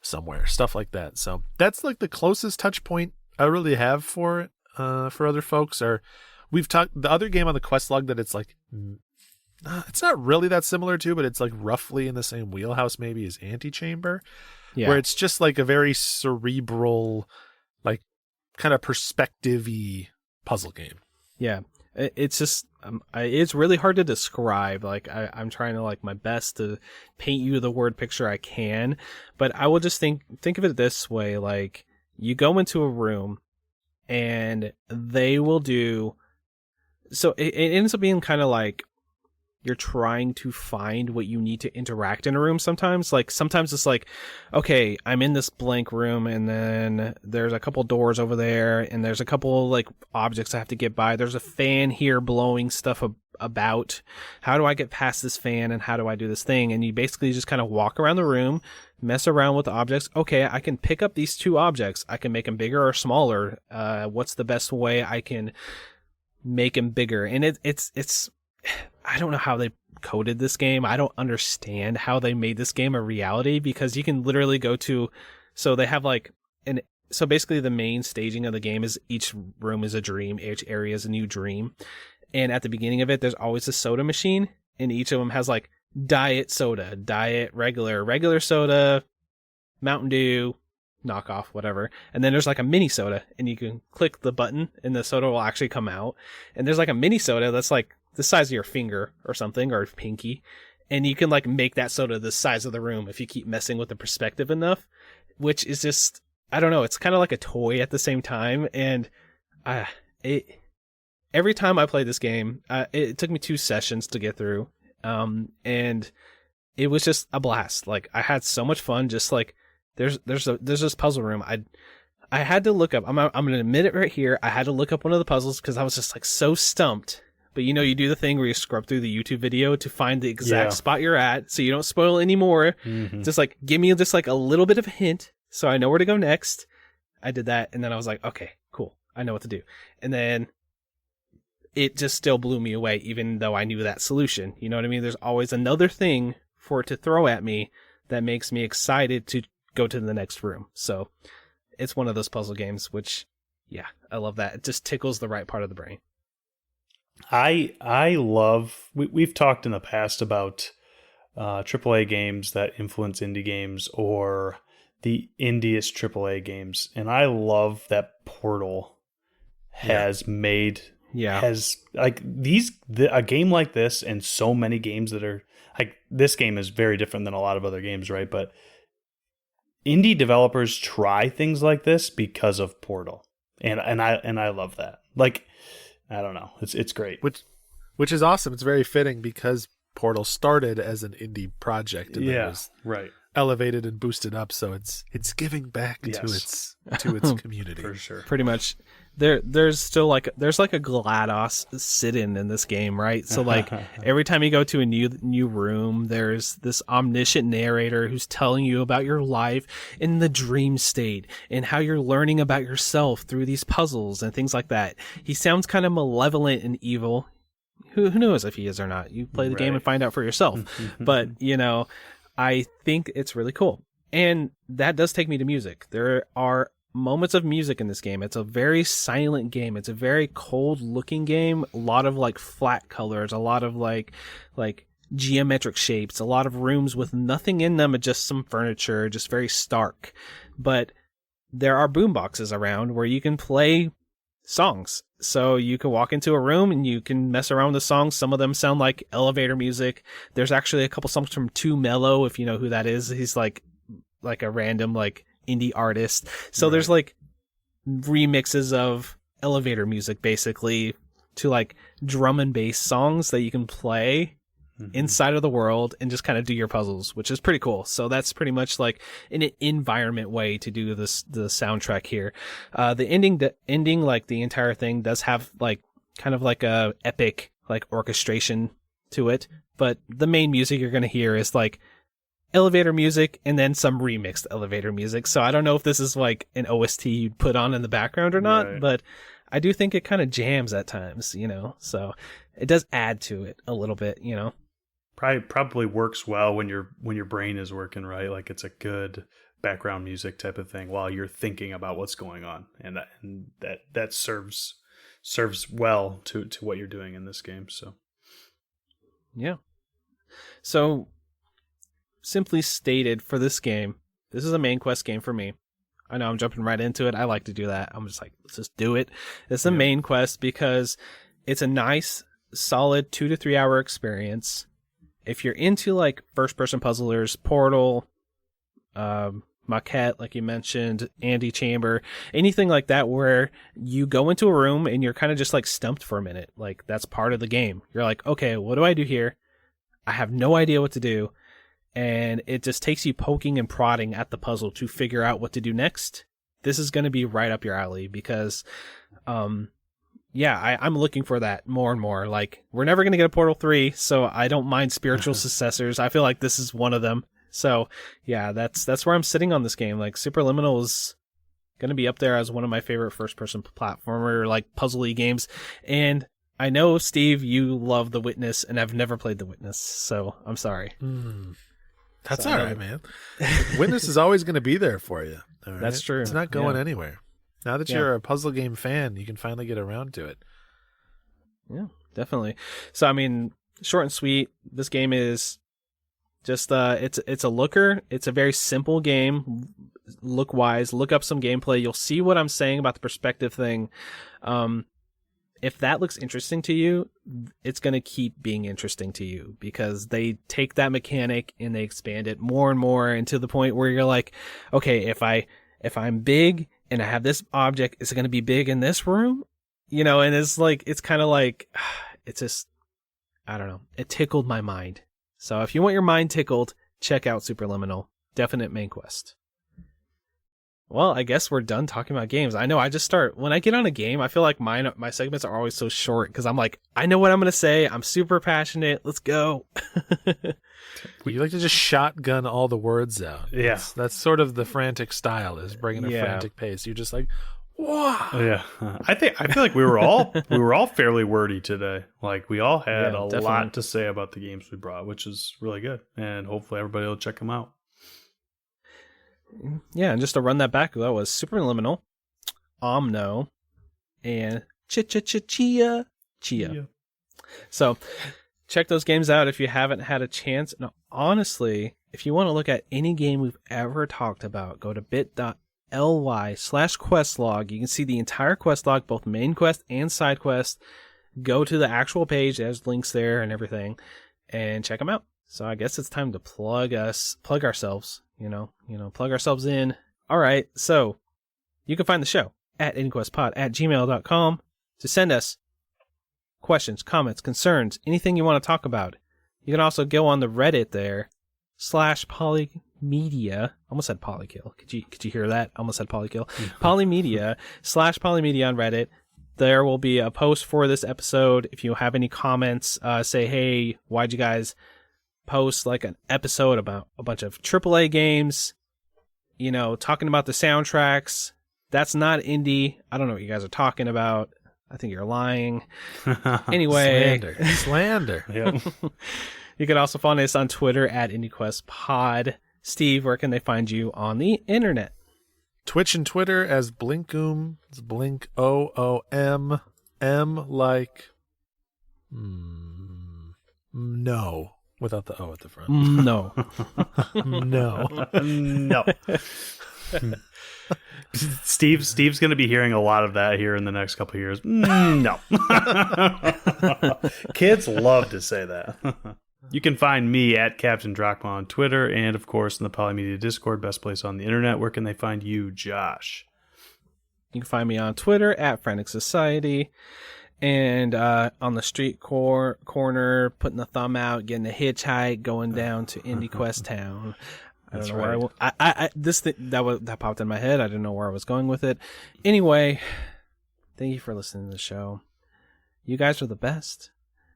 somewhere, stuff like that. So that's like the closest touch point I really have for it. For other folks, or we've talked the other game on the quest log that it's like it's not really that similar to, but it's like roughly in the same wheelhouse maybe, is Antechamber, where it's just like a very cerebral, like kind of perspective-y puzzle game. Yeah, it's just it's really hard to describe. Like I'm trying to like my best to paint you the word picture I can, but I will just think of it this way: like you go into a room, and they will do. So it ends up being kind of like you're trying to find what you need to interact in a room sometimes. Like sometimes it's like, okay, I'm in this blank room, and then there's a couple doors over there, and there's a couple like objects I have to get by. There's a fan here blowing stuff about. How do I get past this fan, and how do I do this thing? And you basically just kind of walk around the room, mess around with the objects. Okay, I can pick up these two objects. I can make them bigger or smaller. What's the best way I can make them bigger? And it's I don't know how they coded this game. I don't understand how they made this game a reality, because you can literally go to, so they have like so basically the main staging of the game is each room is a dream, each area is a new dream. And at the beginning of it, there's always a soda machine, and each of them has like diet soda, diet regular soda, Mountain Dew, knockoff, whatever. And then there's like a mini soda, and you can click the button and the soda will actually come out. And there's like a mini soda that's like the size of your finger or something, or pinky. And you can like make that soda the size of the room if you keep messing with the perspective enough, which is just, I don't know, it's kind of like a toy at the same time. And every time I play this game, it took me 2 sessions to get through. And it was just a blast. Like, I had so much fun. Just like, there's this puzzle room. I had to look up, I'm going to admit it right here. I had to look up one of the puzzles because I was just like so stumped. But you know, you do the thing where you scrub through the YouTube video to find the exact spot you're at, so you don't spoil anymore. Mm-hmm. Just like, give me just like a little bit of a hint so I know where to go next. I did that, and then I was like, okay, cool. I know what to do. And then it just still blew me away, even though I knew that solution. You know what I mean? There's always another thing for it to throw at me that makes me excited to go to the next room. So it's one of those puzzle games, which, yeah, I love that. It just tickles the right part of the brain. I love, we've talked in the past about AAA games that influence indie games, or the indiest AAA games. And I love that Portal has made, has like a game like this, and so many games that are like, this game is very different than a lot of other games, right? But indie developers try things like this because of Portal. And I love that. Like, I don't know. It's great. Which is awesome. It's very fitting because Portal started as an indie project and then was elevated and boosted up, so it's giving back to its community. For sure. Pretty much. There's still like a GLaDOS sit-in in this game, right? So like every time you go to a new room, there's this omniscient narrator who's telling you about your life in the dream state and how you're learning about yourself through these puzzles and things like that. He sounds kind of malevolent and evil. Who knows if he is or not? You play the game and find out for yourself. But, you know, I think it's really cool. And that does take me to music. There are moments of music in this game. It's a very silent game. It's a very cold looking game. A lot of like flat colors, a lot of like geometric shapes, a lot of rooms with nothing in them, just some furniture, just very stark. But there are boomboxes around where you can play songs. So you can walk into a room and you can mess around with the songs. Some of them sound like elevator music. There's actually a couple songs from Too Mellow, if you know who that is. He's like a random like indie artist. So there's like remixes of elevator music basically to like drum and bass songs that you can play inside of the world and just kind of do your puzzles, which is pretty cool. So that's pretty much like an environment way to do the soundtrack here. The ending, like the entire thing does have like kind of like a epic like orchestration to it, but the main music you're going to hear is like elevator music and then some remixed elevator music. So I don't know if this is like an OST you'd put on in the background or not, but I do think it kind of jams at times, you know, so it does add to it a little bit, you know. Probably works well when your brain is working, right? Like it's a good background music type of thing while you're thinking about what's going on, and that serves well to what you're doing in this game. So yeah. So simply stated, for this game, this is a main quest game for me. I know I'm jumping right into it. I like to do that. I'm just like, let's just do it. It's a main quest because it's a nice, solid 2 to 3 hour experience. If you're into like first person puzzlers, Portal, Maquette, like you mentioned, Andy Chamber, anything like that, where you go into a room and you're kind of just like stumped for a minute. Like that's part of the game. You're like, okay, what do I do here? I have no idea what to do. And it just takes you poking and prodding at the puzzle to figure out what to do next. This is going to be right up your alley because, I'm looking for that more and more. Like, we're never going to get a Portal 3, so I don't mind spiritual successors. I feel like this is one of them. So, yeah, that's where I'm sitting on this game. Like, Superliminal is going to be up there as one of my favorite first-person platformer, like, puzzle-y games. And I know, Steve, you love The Witness, and I've never played The Witness, so I'm sorry. That's all right, man. Witness is always going to be there for you. Right? That's true. It's not going anywhere. Now that you're a puzzle game fan, you can finally get around to it. Yeah, definitely. So, I mean, short and sweet. This game is just it's a looker. It's a very simple game. Look wise, look up some gameplay. You'll see what I'm saying about the perspective thing. If that looks interesting to you, it's going to keep being interesting to you because they take that mechanic and they expand it more and more, and to the point where you're like, okay, if I'm big and I have this object, is it going to be big in this room? And it's kind of like, it's just, I don't know. It tickled my mind. So if you want your mind tickled, check out Superliminal. Definite main quest. Well, I guess we're done talking about games. I know when I get on a game, I feel like my segments are always so short because I'm like, I know what I'm going to say. I'm super passionate. Let's go. You like to just shotgun all the words out. Yeah. That's sort of the frantic style, is bringing a frantic pace. You're just like, wow. Yeah. I feel like we were all fairly wordy today. Like we all had definitely. lot to say about the games we brought, which is really good. And hopefully everybody will check them out. Yeah, and just to run that back, that was Superliminal, Omno, and Chia. So check those games out if you haven't had a chance. Now, honestly, if you want to look at any game we've ever talked about, go to bit.ly/questlog. You can see the entire quest log, both main quest and side quest. Go to the actual page. There's links there and everything, and check them out. So I guess it's time to plug ourselves. Plug ourselves in. All right, so you can find the show at IndieQuestPod@gmail.com to send us questions, comments, concerns, anything you want to talk about. You can also go on the Reddit there, /Polymedia. Almost said Polykill. Could you hear that? Almost said Polykill. Polymedia, /Polymedia on Reddit. There will be a post for this episode. If you have any comments, say, hey, why'd you guys post like an episode about a bunch of AAA games, talking about the soundtracks. That's not indie. I don't know what you guys are talking about. I think you're lying. Anyway. Slander. Yep. You can also find us on Twitter at IndieQuestPod. Steve, where can they find you on the internet? Twitch and Twitter as Blinkoom. It's Blink OOM. M like no. Without the O at the front. No. No. No. Steve's going to be hearing a lot of that here in the next couple of years. No. Kids love to say that. You can find me at Captain Drachma on Twitter and, of course, in the Polymedia Discord, best place on the internet. Where can they find you, Josh? You can find me on Twitter at Frantic Society. And on the street corner, putting the thumb out, getting a hitchhike, going down to IndieQuest Town. I don't know where that popped in my head. I didn't know where I was going with it. Anyway, thank you for listening to the show. You guys are the best.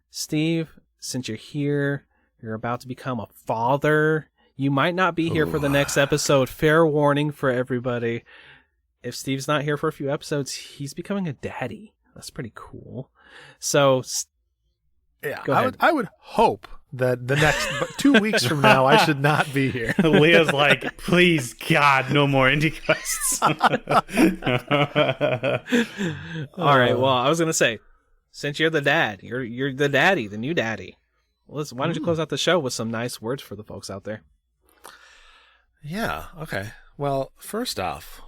Steve, since you're here, you're about to become a father. You might not be here for the next episode. Fair warning for everybody. If Steve's not here for a few episodes, he's becoming a daddy. That's pretty cool. So, yeah, go ahead. I would hope that the next 2 weeks from now, I should not be here. Leah's like, please, God, no more indie quests. All right. Well, I was gonna say, since you're the dad, you're the daddy, the new daddy. Well, why don't you close out the show with some nice words for the folks out there? Yeah. Okay. Well, first off,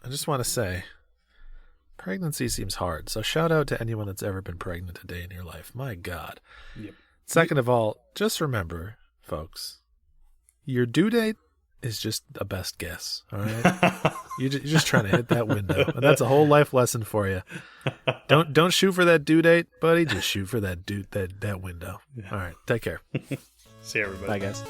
I just want to say, pregnancy seems hard, so shout out to anyone that's ever been pregnant a day in your life. My God. Yep. Second of all, just remember, folks, your due date is just a best guess, all right? You're just trying to hit that window. And that's a whole life lesson for you. Don't shoot for that due date, buddy. Just shoot for that window. Yeah. All right, take care. See you, everybody. Bye, guys.